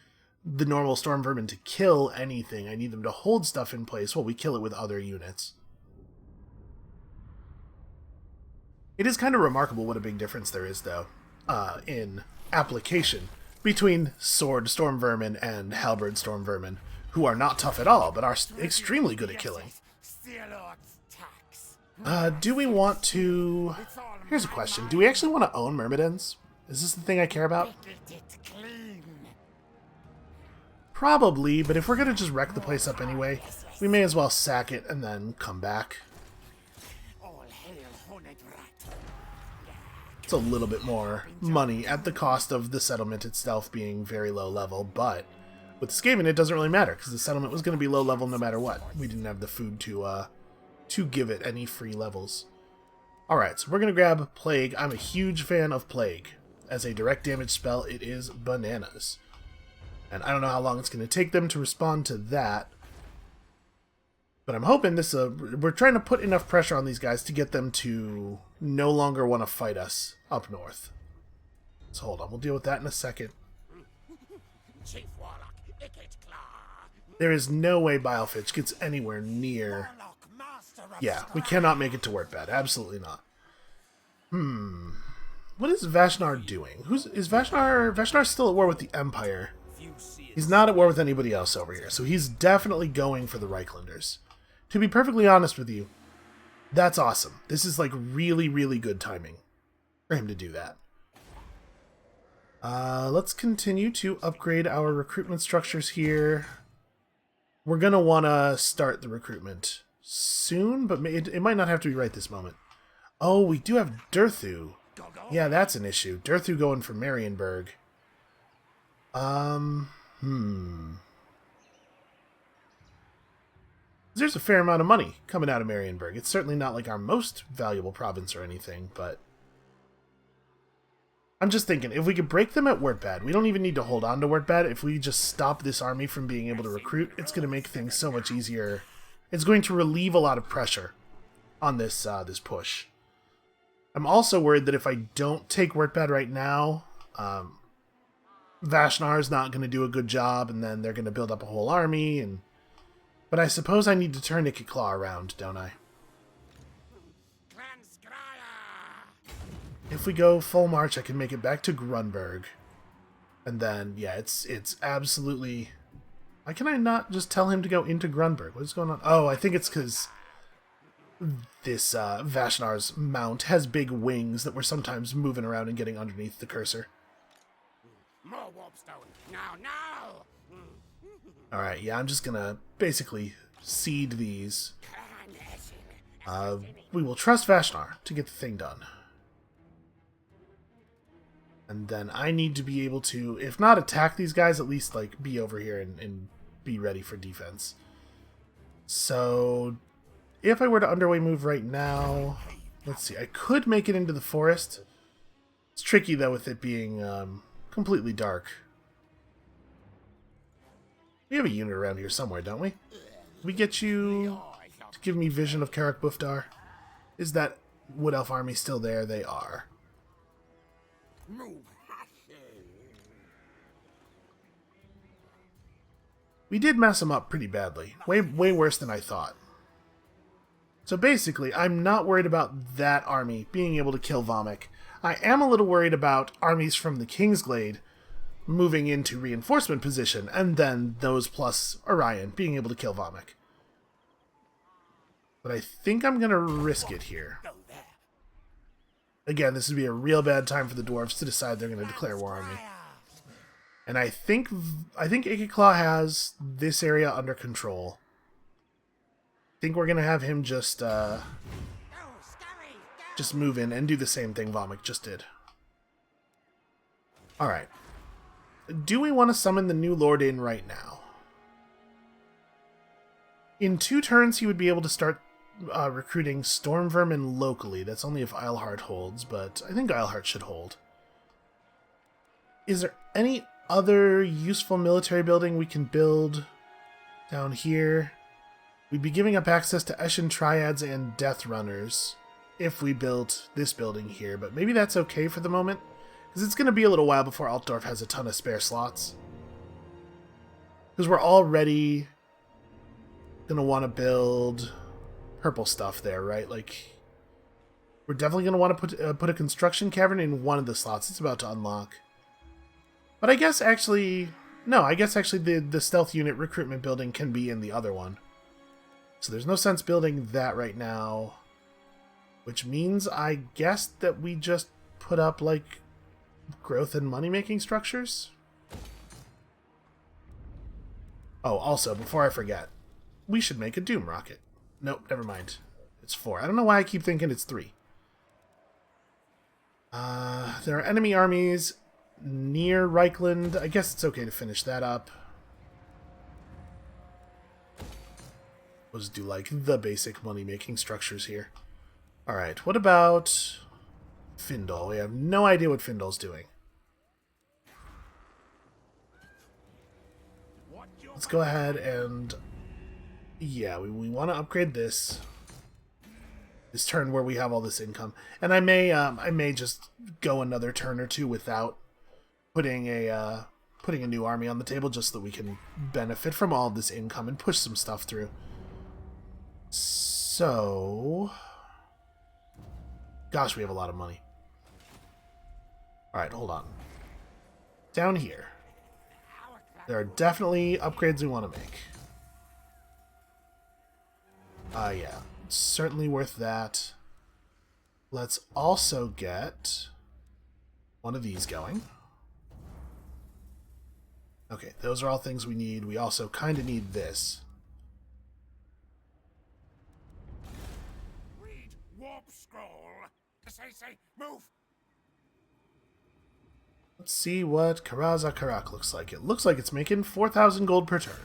the normal storm vermin to kill anything. I need them to hold stuff in place while we kill it with other units. It is kind of remarkable what a big difference there is, though, in application between sword storm vermin and halberd storm vermin, who are not tough at all, but are extremely good at killing. Do we want to... Here's a question. Do we actually want to own myrmidons? Is this the thing I care about? Probably, but if we're going to just wreck the place up anyway, we may as well sack it and then come back. It's a little bit more money at the cost of the settlement itself being very low level, but with Skaven it doesn't really matter, because the settlement was going to be low level no matter what. We didn't have the food to give it any free levels. Alright, so we're going to grab Plague. I'm a huge fan of Plague. As a direct damage spell, it is bananas. And I don't know how long it's going to take them to respond to that. But I'm hoping this... we're trying to put enough pressure on these guys to get them to no longer want to fight us up north. So hold on, we'll deal with that in a second. There is no way Bilefitch gets anywhere near... Yeah, we cannot make it to Wordbad. Absolutely not. What is Vashnar doing? Is Vashnar... Vashnar's still at war with the Empire. He's not at war with anybody else over here, so he's definitely going for the Reichlanders. To be perfectly honest with you, that's awesome. This is like really, really good timing for him to do that. Let's continue to upgrade our recruitment structures here. We're going to want to start the recruitment soon, but it might not have to be right this moment. Oh, we do have Durthu. Yeah, that's an issue. Durthu going for Marienburg. There's a fair amount of money coming out of Marienburg. It's certainly not like our most valuable province or anything, but... I'm just thinking, if we could break them at Wordbad, we don't even need to hold on to Wordbad. If we just stop this army from being able to recruit, it's going to make things so much easier. It's going to relieve a lot of pressure on this this push. I'm also worried that if I don't take Wordbad right now, Vashnar's not going to do a good job, and then they're going to build up a whole army, and... But I suppose I need to turn Nikki Claw around, don't I? If we go full march, I can make it back to Grunberg. And then, yeah, it's absolutely... Why can I not just tell him to go into Grunberg? What is going on? Oh, I think it's because this Vashnar's mount has big wings that were sometimes moving around and getting underneath the cursor. More warpstone. Now, now! Alright, yeah, I'm just gonna basically seed these. We will trust Vashnar to get the thing done. And then I need to be able to, if not attack these guys, at least like be over here and be ready for defense. So, if I were to underway move right now, let's see, I could make it into the forest. It's tricky though with it being completely dark. We have a unit around here somewhere, don't we? We get you to give me vision of Karak Bufdar. Is that Wood Elf army still there? They are. Move. We did mess them up pretty badly. Way worse than I thought. So basically, I'm not worried about that army being able to kill Vomik. I am a little worried about armies from the Kingsglade moving into reinforcement position, and then those plus Orion being able to kill Vomik. But I think I'm going to risk it here. Again, this would be a real bad time for the dwarves to decide they're going to declare war on me. And I think Ikiclaw has this area under control. I think we're going to have him just move in and do the same thing Vomik just did. Alright. Do we want to summon the new Lord in right now? In 2 turns, he would be able to start recruiting Storm Vermin locally. That's only if Eilhart holds, but I think Eilhart should hold. Is there any other useful military building we can build down here? We'd be giving up access to Eshin Triads and Death Runners if we built this building here, but maybe that's okay for the moment. Because it's going to be a little while before Altdorf has a ton of spare slots. Because we're already going to want to build purple stuff there, right? Like, we're definitely going to want to put a construction cavern in one of the slots it's about to unlock. But I guess actually... No, I guess actually the stealth unit recruitment building can be in the other one. So there's no sense building that right now. Which means, I guess, that we just put up, like, growth and money-making structures? Oh, also, before I forget, we should make a Doom Rocket. Nope, never mind. It's 4. I don't know why I keep thinking it's 3. There are enemy armies near Reichland. I guess it's okay to finish that up. We'll just do, like, the basic money-making structures here. Alright, what about Findle? We have no idea what Findle's doing. Let's go ahead and... Yeah, we want to upgrade this turn where we have all this income. And I may just go another turn or two without putting a new army on the table, just so that we can benefit from all this income and push some stuff through. So... Gosh, we have a lot of money. Alright, hold on. Down here. There are definitely upgrades we want to make. Yeah. Certainly worth that. Let's also get one of these going. Okay, those are all things we need. We also kind of need this. Read warp scroll. Say, move. Let's see what Karaza Karak looks like. It looks like it's making 4,000 gold per turn.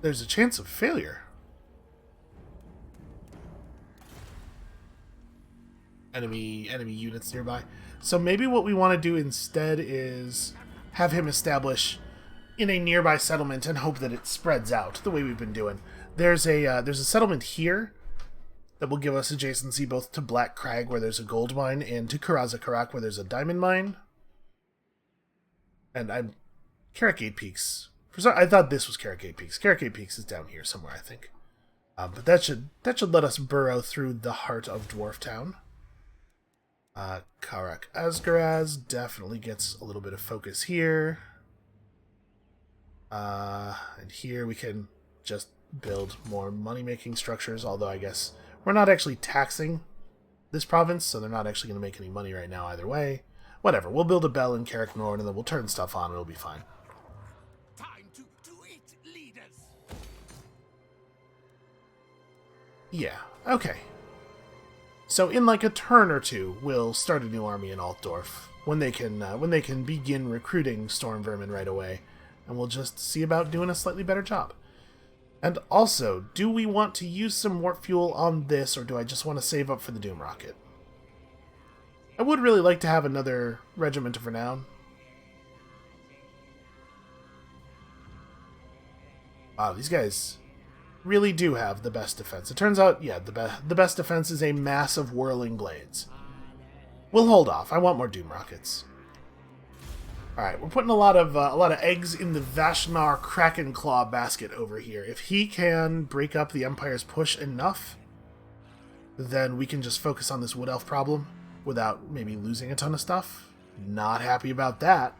There's a chance of failure. Enemy units nearby. So maybe what we want to do instead is have him establish in a nearby settlement and hope that it spreads out the way we've been doing. There's a settlement here that will give us adjacency both to Black Crag, where there's a gold mine, and to Karaza Karak, where there's a diamond mine. And I'm Karakade Peaks. I thought this was Karakade Peaks. Karakade Peaks is down here somewhere, I think. But that should let us burrow through the heart of Dwarf Town. Karak Asgaraz definitely gets a little bit of focus here. And here we can just build more money-making structures, although I guess we're not actually taxing this province, so they're not actually going to make any money right now either way. Whatever, we'll build a bell in Carrick Nord, and then we'll turn stuff on, and it'll be fine. Time to eat, leaders. Yeah, okay. So in like a turn or two, we'll start a new army in Altdorf when they can begin recruiting storm vermin right away, and we'll just see about doing a slightly better job. And also, do we want to use some warp fuel on this, or do I just want to save up for the Doom Rocket? I would really like to have another Regiment of Renown. Wow, these guys really do have the best defense. It turns out, yeah, the best defense is a mass of whirling blades. We'll hold off. I want more Doom Rockets. Alright, we're putting a lot of eggs in the Vashnar Kraken Claw basket over here. If he can break up the Empire's push enough, then we can just focus on this Wood Elf problem without maybe losing a ton of stuff. Not happy about that.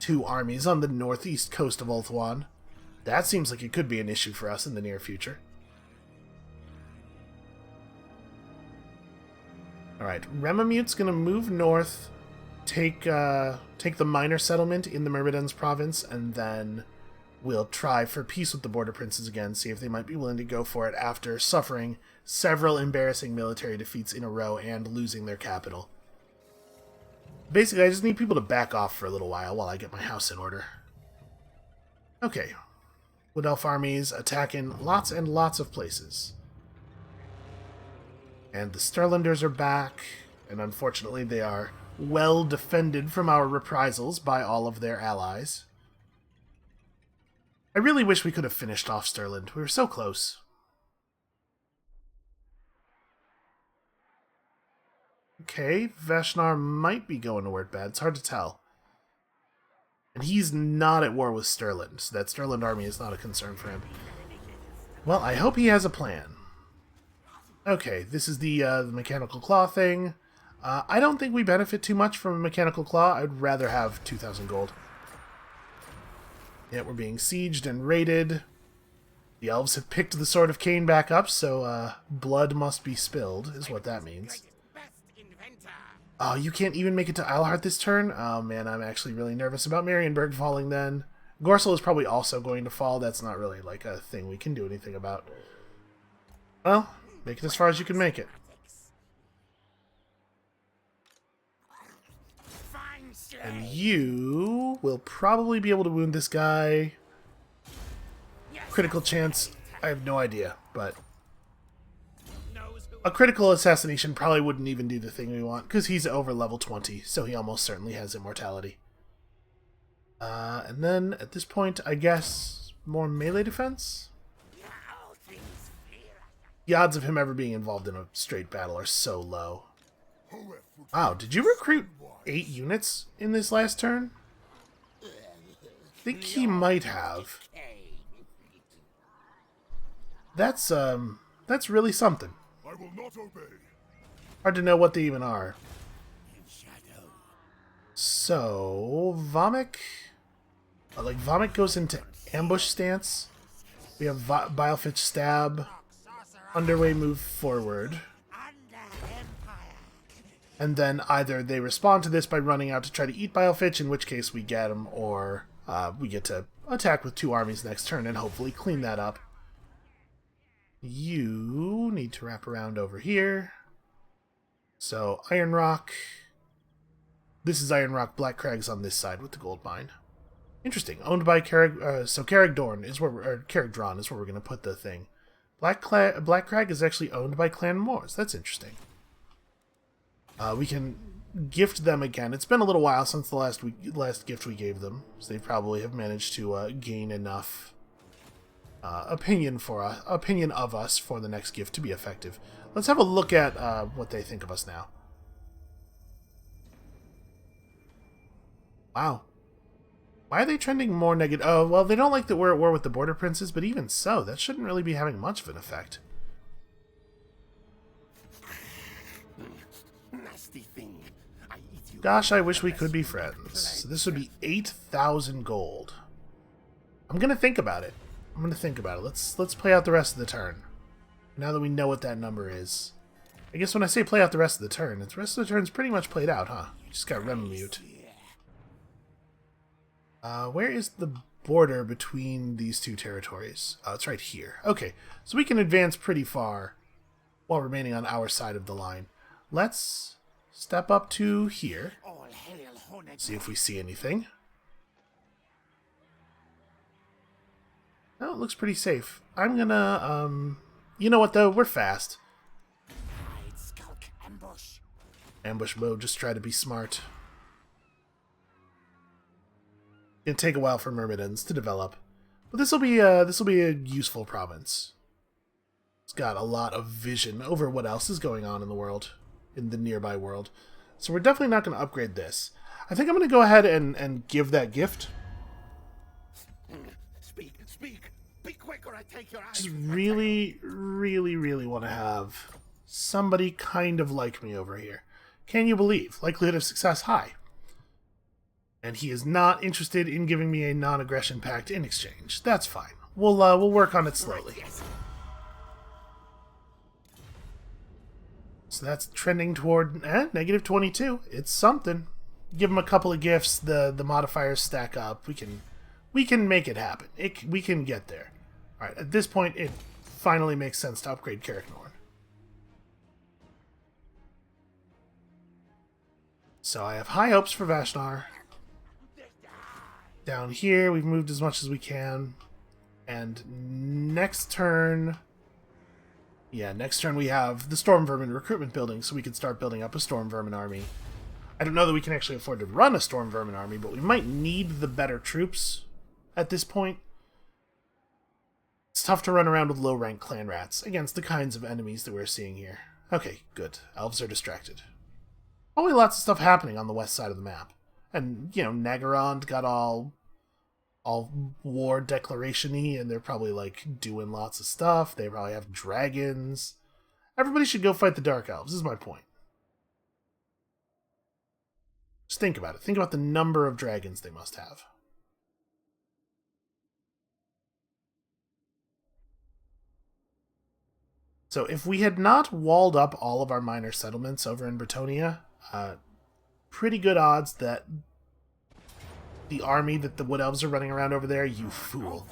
2 armies on the northeast coast of Ulthuan. That seems like it could be an issue for us in the near future. Alright, Remamute's going to move north, take the minor settlement in the Myrmidons province, and then we'll try for peace with the Border Princes again, see if they might be willing to go for it after suffering several embarrassing military defeats in a row and losing their capital. Basically, I just need people to back off for a little while I get my house in order. Okay. Wood Elf armies attacking lots and lots of places. And the Sterlinders are back, and unfortunately they are well defended from our reprisals by all of their allies. I really wish we could have finished off Stirland. We were so close. Okay, Vashnar might be going to work bad. It's hard to tell. And he's not at war with Stirland, so that Stirland army is not a concern for him. Well, I hope he has a plan. Okay, this is the Mechanical Claw thing. I don't think we benefit too much from a Mechanical Claw. I'd rather have 2,000 gold. Yeah, we're being sieged and raided. The elves have picked the Sword of Cain back up, so blood must be spilled, is what that means. Oh, you can't even make it to Eilhart this turn? Oh man, I'm actually really nervous about Marienburg falling then. Gorsel is probably also going to fall. That's not really like a thing we can do anything about. Well, make it as far as you can make it. And you will probably be able to wound this guy. Critical chance, I have no idea, but a critical assassination probably wouldn't even do the thing we want, because he's over level 20, so he almost certainly has immortality. And then, at this point, I guess, more melee defense? The odds of him ever being involved in a straight battle are so low. Wow, did you recruit 8 units in this last turn? I think he might have. That's really something. I will not obey. Hard to know what they even are. So, Vomik... Vomik goes into ambush stance. We have Bilefitch stab. Underway move forward. And then either they respond to this by running out to try to eat Bilefitch, in which case we get them, or we get to attack with 2 armies next turn and hopefully clean that up. You need to wrap around over here. So, Iron Rock. This is Iron Rock. Black Crag's on this side with the gold mine. Interesting. Owned by so Carragdorn is where Carragdron is where we're going to put the thing. Black Crag is actually owned by Clan Moors. That's interesting. We can gift them again. It's been a little while since the last gift we gave them, so they probably have managed to gain enough opinion of us for the next gift to be effective. Let's have a look at what they think of us now. Wow. Why are they trending more negative? Oh, well, they don't like that we're at war with the Border Princes, but even so, that shouldn't really be having much of an effect. Nasty thing. I eat you. Gosh, I wish we could be friends. So this would be 8,000 gold. I'm gonna think about it. Let's play out the rest of the turn. Now that we know what that number is. I guess when I say play out the rest of the turn, the rest of the turn's pretty much played out, huh? You just got Remamute. Where is the border between these two territories? Oh, it's right here. Okay, so we can advance pretty far while remaining on our side of the line. Let's step up to here. See if we see anything. No, it looks pretty safe. I'm gonna, you know what though? We're fast. Ambush mode, just try to be smart. It'll take a while for Myrmidons to develop. But this will be a useful province. It's got a lot of vision over what else is going on in the world, in the nearby world. So we're definitely not going to upgrade this. I think I'm going to go ahead and give that gift. Speak. Be quick or I take your eyes. Just really want to have somebody kind of like me over here. Can you believe? Likelihood of success high. And he is not interested in giving me a non-aggression pact in exchange. That's fine. We'll work on it slowly. So that's trending toward negative 22. It's something. Give him a couple of gifts. The modifiers stack up. We can make it happen. We can get there. All right. At this point, it finally makes sense to upgrade Carricknorn. So I have high hopes for Vashnar. Down here, we've moved as much as we can. And next turn... Yeah, next turn we have the Storm Vermin recruitment building, so we can start building up a Storm Vermin army. I don't know that we can actually afford to run a Storm Vermin army, but we might need the better troops at this point. It's tough to run around with low-rank clan rats against the kinds of enemies that we're seeing here. Okay, good. Elves are distracted. Only lots of stuff happening on the west side of the map. And, you know, Naggarond got all war declaration-y, and they're probably, like, doing lots of stuff. They probably have dragons. Everybody should go fight the Dark Elves, is my point. Just think about it. Think about the number of dragons they must have. So if we had not walled up all of our minor settlements over in Bretonnia, pretty good odds that the army that the Wood Elves are running around over there, you fool.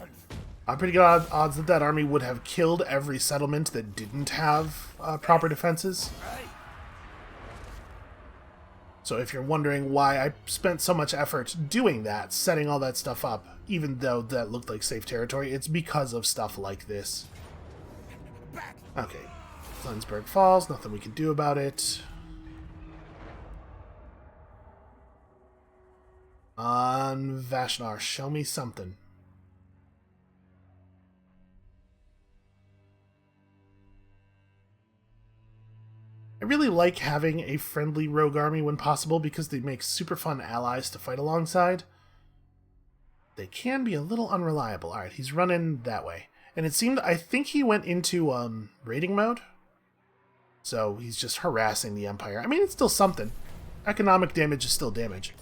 Pretty good odds that army would have killed every settlement that didn't have proper defenses. So if you're wondering why I spent so much effort doing that, setting all that stuff up, even though that looked like safe territory, it's because of stuff like this. Okay, Flensburg falls, nothing we can do about it. On Vashnar, show me something. I really like having a friendly rogue army when possible because they make super fun allies to fight alongside. They can be a little unreliable. Alright, he's running that way. And it seemed, I think he went into raiding mode. So he's just harassing the Empire. I mean, it's still something. Economic damage is still damage.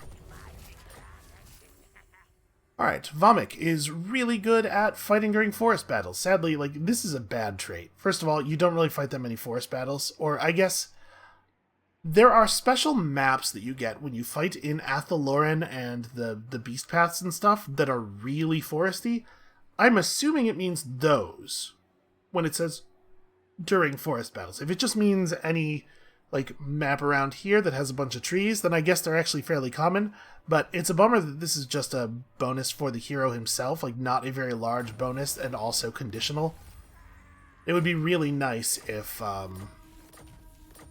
Alright, Vomik is really good at fighting during forest battles. Sadly, like, this is a bad trait. First of all, you don't really fight that many forest battles. Or, I guess, there are special maps that you get when you fight in Athaloran and the Beast Paths and stuff that are really foresty. I'm assuming it means those when it says during forest battles. If it just means any, like, map around here that has a bunch of trees, then I guess they're actually fairly common. But it's a bummer that this is just a bonus for the hero himself, like not a very large bonus and also conditional. It would be really nice if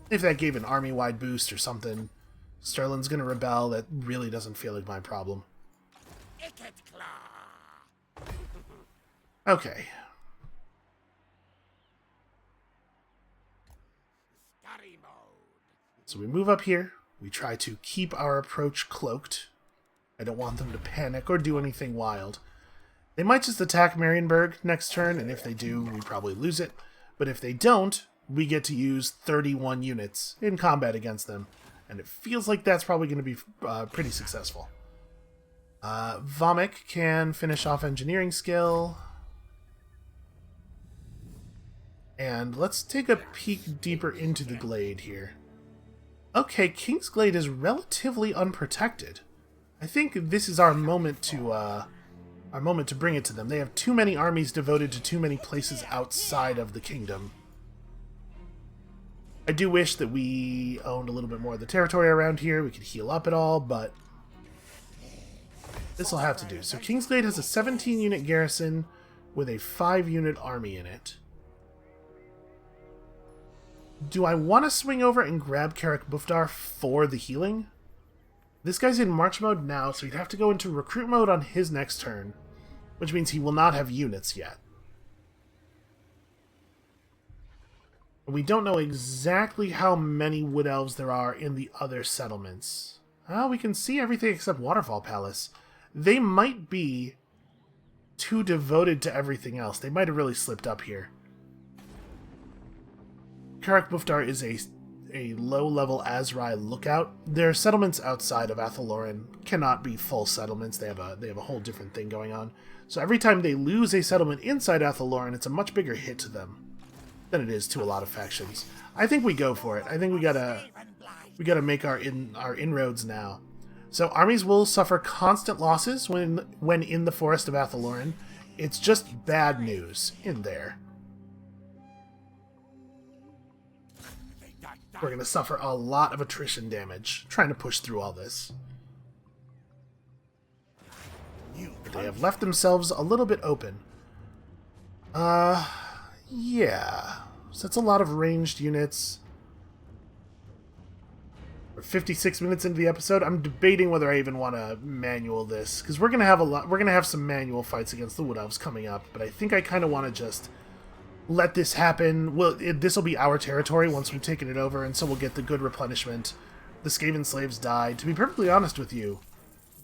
that gave an army-wide boost or something. Sterlin's gonna rebel. That really doesn't feel like my problem. Okay. So we move up here. We try to keep our approach cloaked. I don't want them to panic or do anything wild. They might just attack Marienburg next turn, and if they do, we probably lose it. But if they don't, we get to use 31 units in combat against them. And it feels like that's probably going to be pretty successful. Vomik can finish off engineering skill. And let's take a peek deeper into the glade here. Okay, King's Glade is relatively unprotected. I think this is our moment to bring it to them. They have too many armies devoted to too many places outside of the kingdom. I do wish that we owned a little bit more of the territory around here. We could heal up at all, but this will have to do. So King's Glade has a 17-unit garrison with a 5-unit army in it. Do I want to swing over and grab Karak Bufdar for the healing? This guy's in March mode now, so he'd have to go into recruit mode on his next turn, which means he will not have units yet. We don't know exactly how many wood elves there are in the other settlements. We can see everything except Waterfall Palace. They might be too devoted to everything else. They might have really slipped up here. Karak Bufdar is a low-level Azrai lookout. Their settlements outside of Athaloran cannot be full settlements. They have a whole different thing going on. So every time they lose a settlement inside Athaloran, it's a much bigger hit to them than it is to a lot of factions. I think we go for it. I think we gotta make our inroads now. So armies will suffer constant losses when in the Forest of Athaloran. It's just bad news in there. We're going to suffer a lot of attrition damage trying to push through all this. They have left themselves a little bit open. Yeah. So that's a lot of ranged units. We're 56 minutes into the episode. I'm debating whether I even want to manual this, because we're going to have some manual fights against the Wood Elves coming up, but I think I kind of want to just let this happen. Well, this will be our territory once we've taken it over, and so we'll get the good replenishment. The Skaven slaves died. To be perfectly honest with you,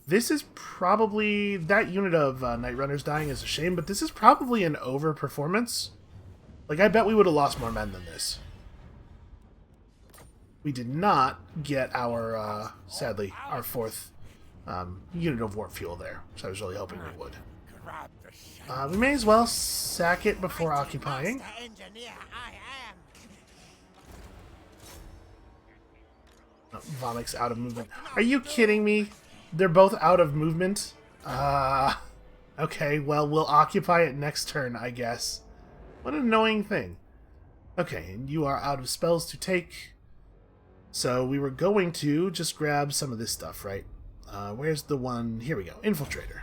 this is probably... That unit of Night Runners dying is a shame, but this is probably an over-performance. Like, I bet we would have lost more men than this. We did not get our, sadly, our 4th unit of warp fuel there, which I was really hoping we would. We may as well sack it before occupying. Oh, Vomik's out of movement. Are you kidding me? They're both out of movement? Okay, well, we'll occupy it next turn, I guess. What an annoying thing. Okay, and you are out of spells to take. So we were going to just grab some of this stuff, right? Where's the one? Here we go. Infiltrator.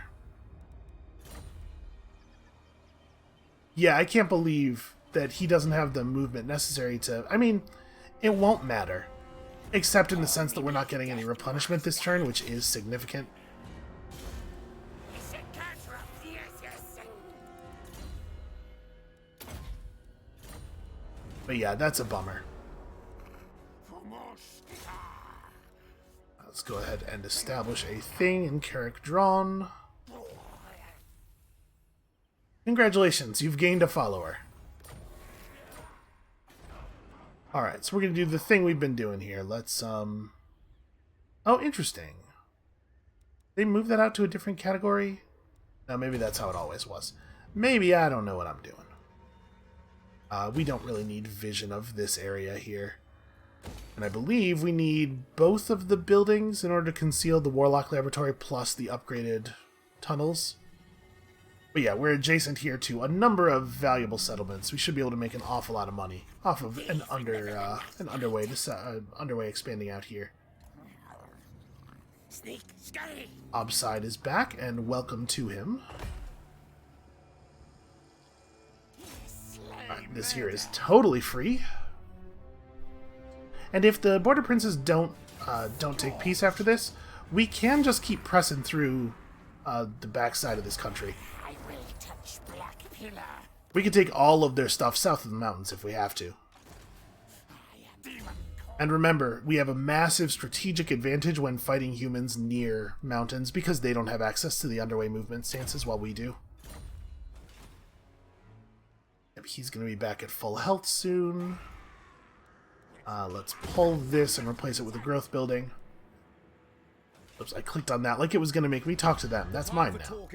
Yeah, I can't believe that he doesn't have the movement necessary to... I mean, it won't matter. Except in the sense that we're not getting any replenishment this turn, which is significant. But yeah, that's a bummer. Let's go ahead and establish a thing in Karak Drawn. Congratulations, you've gained a follower. Alright, so we're going to do the thing we've been doing here. Let's, Oh, interesting. They moved that out to a different category? No, maybe that's how it always was. Maybe, I don't know what I'm doing. We don't really need vision of this area here. And I believe we need both of the buildings in order to conceal the Warlock Laboratory plus the upgraded tunnels. But yeah, we're adjacent here to a number of valuable settlements. We should be able to make an awful lot of money off of an underway expanding out here. Obside is back, and welcome to him. Right, this here is totally free. And if the Border Princes don't take peace after this, we can just keep pressing through the backside of this country. We can take all of their stuff south of the mountains if we have to. And remember, we have a massive strategic advantage when fighting humans near mountains because they don't have access to the underway movement stances while we do. Yep, he's going to be back at full health soon. Let's pull this and replace it with a growth building. Oops, I clicked on that like it was going to make me talk to them. That's mine now.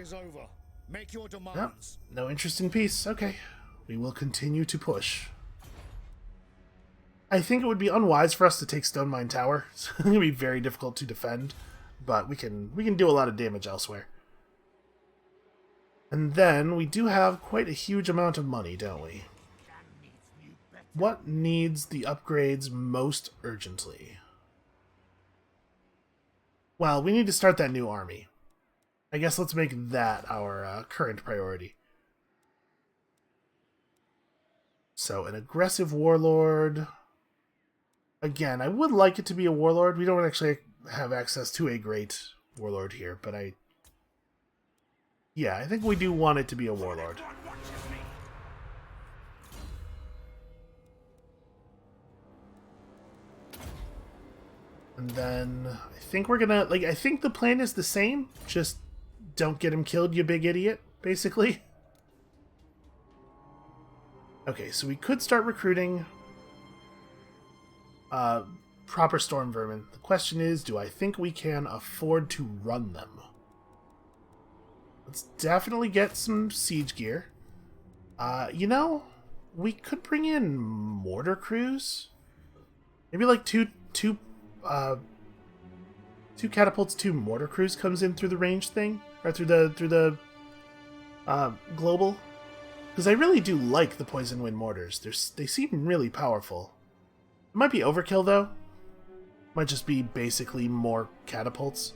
Make your demands. Yep, no interest in peace. Okay, we will continue to push. I think it would be unwise for us to take Stone Mine Tower. It's going to be very difficult to defend, but we can do a lot of damage elsewhere. And then we do have quite a huge amount of money, don't we? What needs the upgrades most urgently? Well, we need to start that new army. I guess let's make that our current priority. So, an aggressive warlord. Again, I would like it to be a warlord. We don't actually have access to a great warlord here, but yeah, I think we do want it to be a warlord. And then I think we're gonna, I think the plan is the same. Just don't get him killed, you big idiot, basically. Okay, so we could start recruiting proper storm vermin. The question is, do I think we can afford to run them? Let's definitely get some siege gear. You know, we could bring in mortar crews. Maybe like two catapults, 2 mortar crews comes in through the range thing, or through the global. Because I really do like the poison wind mortars. They seem really powerful. It might be overkill though. Might just be basically more catapults.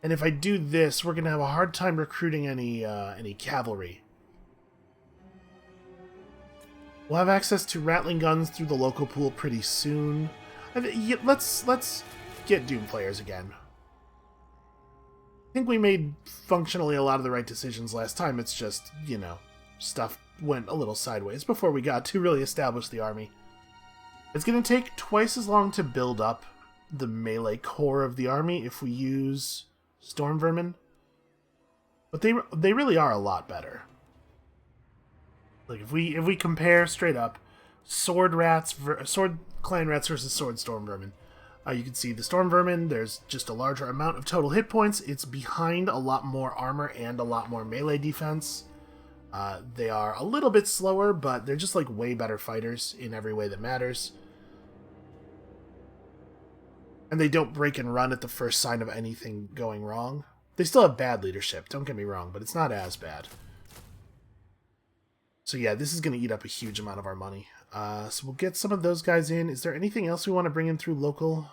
And if I do this, we're gonna have a hard time recruiting any cavalry. We'll have access to rattling guns through the local pool pretty soon. Let's get Doom players again. I think we made functionally a lot of the right decisions last time. It's just, you know, stuff went a little sideways before we got to really establish the army. It's going to take twice as long to build up the melee core of the army if we use Storm Vermin. But they really are a lot better. Like if we compare straight up sword clan rats versus sword storm vermin, you can see the storm vermin, there's just a larger amount of total hit points. It's behind a lot more armor and a lot more melee defense. They are a little bit slower, but they're just like way better fighters in every way that matters. And they don't break and run at the first sign of anything going wrong. They still have bad leadership, don't get me wrong, but it's not as bad. So yeah, this is going to eat up a huge amount of our money. So we'll get some of those guys in. Is there anything else we want to bring in through local?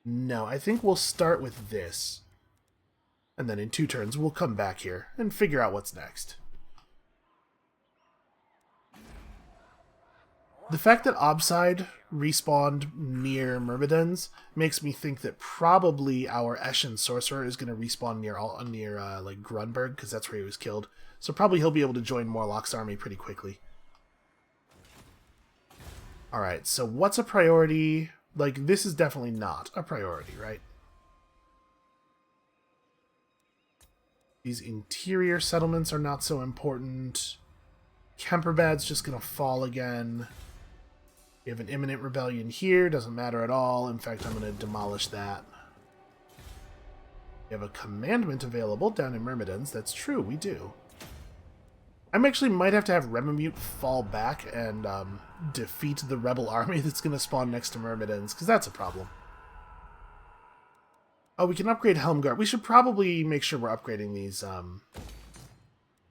No, I think we'll start with this. And then in 2 turns, we'll come back here and figure out what's next. The fact that Obside respawned near Myrmidons makes me think that probably our Eshin Sorcerer is going to respawn near like Grunberg, because that's where he was killed. So probably he'll be able to join Morlock's army pretty quickly. Alright, so what's a priority? Like, this is definitely not a priority, right? These interior settlements are not so important. Kemperbad's just going to fall again. We have an imminent rebellion here. Doesn't matter at all. In fact, I'm going to demolish that. We have a commandment available down in Myrmidons. That's true, we do. I actually might have to have Remamute fall back and defeat the rebel army that's going to spawn next to Myrmidons, because that's a problem. Oh, we can upgrade Helmgart. We should probably make sure we're upgrading these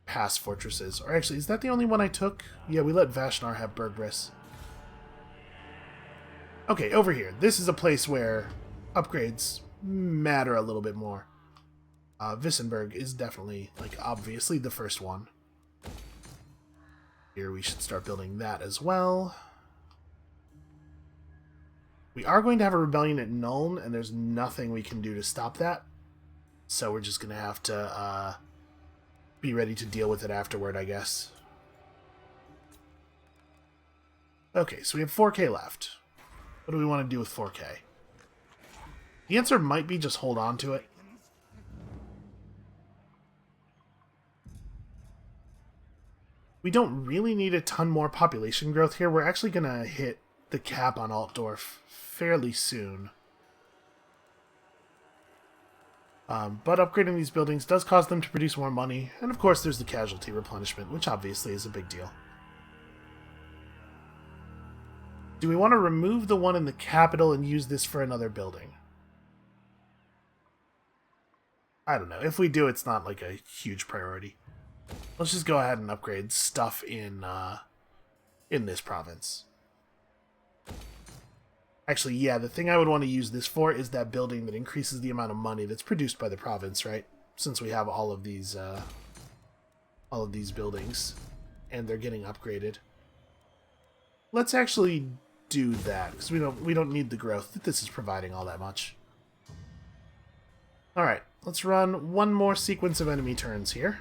past fortresses. Or actually, is that the only one I took? Yeah, we let Vashnar have Bergris. Okay, over here. This is a place where upgrades matter a little bit more. Vissenberg is definitely, like, obviously the first one. Here we should start building that as well. We are going to have a rebellion at Nuln, and there's nothing we can do to stop that. So we're just going to have to be ready to deal with it afterward, I guess. Okay, so we have 4K left. What do we want to do with 4K? The answer might be just hold on to it. We don't really need a ton more population growth here. We're actually going to hit the cap on Altdorf fairly soon. But upgrading these buildings does cause them to produce more money. And of course there's the casualty replenishment, which obviously is a big deal. Do we want to remove the one in the capital and use this for another building? I don't know. If we do, it's not like a huge priority. Let's just go ahead and upgrade stuff in this province. Actually, yeah, the thing I would want to use this for is that building that increases the amount of money that's produced by the province, right? Since we have all of these buildings, and they're getting upgraded. Let's actually do that, because we don't need the growth that this is providing all that much. Alright, let's run one more sequence of enemy turns here.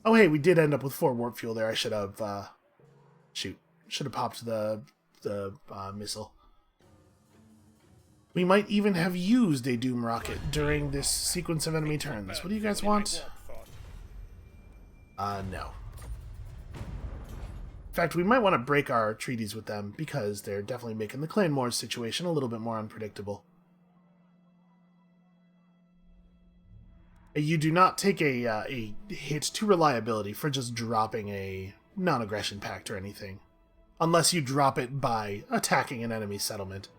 Oh hey, we did end up with 4 warp fuel there. I should have, should have popped the missile. We might even have used a Doom rocket during this sequence of enemy turns. What do you guys want? No. In fact, we might want to break our treaties with them, because they're definitely making the Clan Wars situation a little bit more unpredictable. You do not take a hit to reliability for just dropping a non-aggression pact or anything, unless you drop it by attacking an enemy settlement.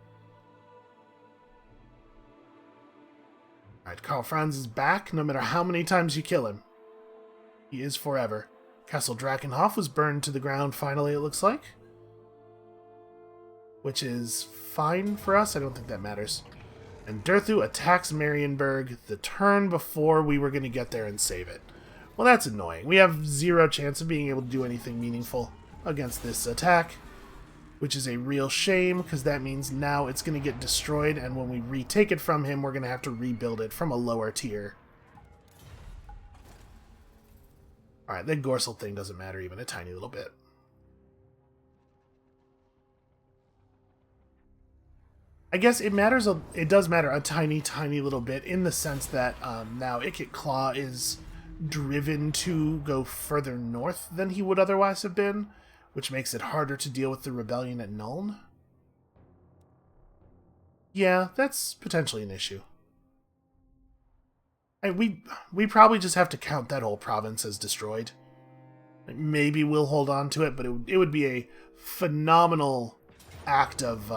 Alright, Karl Franz is back, no matter how many times you kill him. He is forever. Castle Drakenhof was burned to the ground finally, it looks like. Which is fine for us, I don't think that matters. And Durthu attacks Marienburg the turn before we were going to get there and save it. Well, that's annoying. We have 0 chance of being able to do anything meaningful against this attack, which is a real shame, because that means now it's going to get destroyed, and when we retake it from him, we're going to have to rebuild it from a lower tier. Alright, the Gorsel thing doesn't matter even a tiny little bit. I guess it matters. It does matter a tiny, tiny little bit in the sense that now Ikit Claw is driven to go further north than he would otherwise have been, which makes it harder to deal with the rebellion at Nuln. Yeah, that's potentially an issue. And we probably just have to count that whole province as destroyed. Maybe we'll hold on to it, but it would be a phenomenal act of...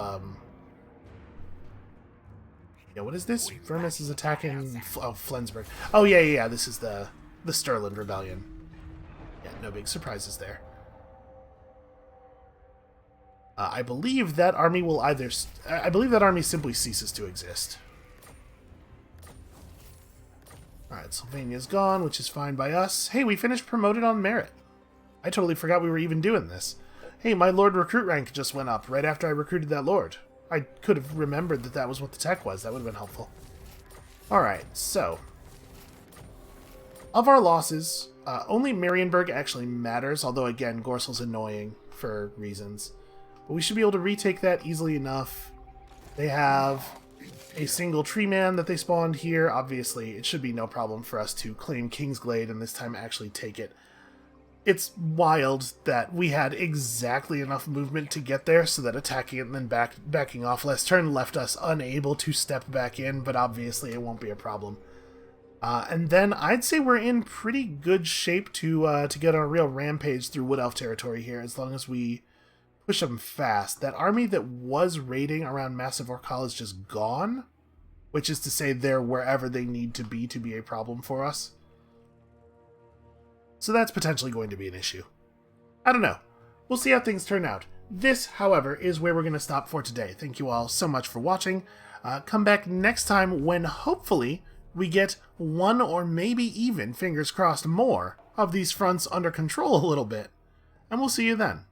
Yeah, what is this? Vermis is attacking Flensburg. Oh, yeah, this is the Stirland Rebellion. Yeah, no big surprises there. I believe that army will either... I believe that army simply ceases to exist. Alright, Sylvania's gone, which is fine by us. Hey, we finished promoted on merit. I totally forgot we were even doing this. Hey, my Lord recruit rank just went up right after I recruited that Lord. I could have remembered that that was what the tech was. That would have been helpful. Alright, so. Of our losses, only Marienburg actually matters, although again, Gorsel's annoying for reasons. But we should be able to retake that easily enough. They have a single tree man that they spawned here. Obviously, it should be no problem for us to claim Kingsglade and this time actually take it. It's wild that we had exactly enough movement to get there so that attacking it and then backing off last turn left us unable to step back in, but obviously it won't be a problem. And then I'd say we're in pretty good shape to get on a real rampage through Wood Elf territory here, as long as we push them fast. That army that was raiding around Massive Orcal is just gone, which is to say they're wherever they need to be a problem for us. So that's potentially going to be an issue. I don't know. We'll see how things turn out. This, however, is where we're going to stop for today. Thank you all so much for watching. Come back next time when, hopefully, we get one or maybe even, fingers crossed, more of these fronts under control a little bit. And we'll see you then.